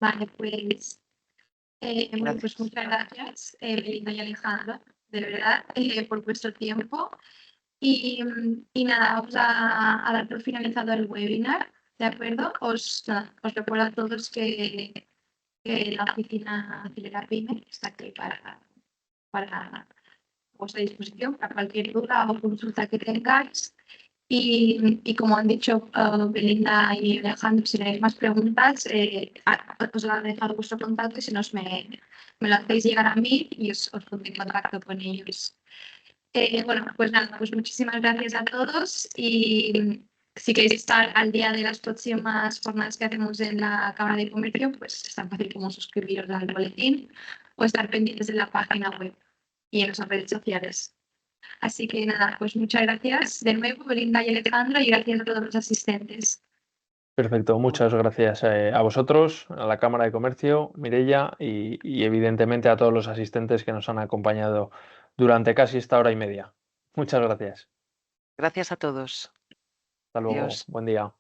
Vale, pues, bueno, pues Gracias. muchas gracias, Belinda y Alejandro, de verdad, por vuestro tiempo. Y nada, vamos a dar por finalizado el webinar, ¿de acuerdo? Os recuerdo a todos que la oficina Acelera Pyme está aquí para vuestra disposición, para cualquier duda o consulta que tengáis. Y como han dicho Belinda y Alejandro, si tenéis más preguntas, os lo he dejado vuestro contacto y si no, me lo hacéis llegar a mí y os pongo en contacto con ellos. Bueno, pues nada, pues muchísimas gracias a todos y si queréis estar al día de las próximas jornadas que hacemos en la Cámara de Comercio, pues es tan fácil como suscribiros al boletín o estar pendientes en la página web y en las redes sociales. Así que nada, pues muchas gracias de nuevo, Belinda y Alejandro, y gracias a todos los asistentes. Perfecto, muchas gracias a vosotros, a la Cámara de Comercio, Mireia, y evidentemente a todos los asistentes que nos han acompañado durante casi esta hora y media. Muchas gracias. Gracias a todos. Hasta luego. Adiós. Buen día.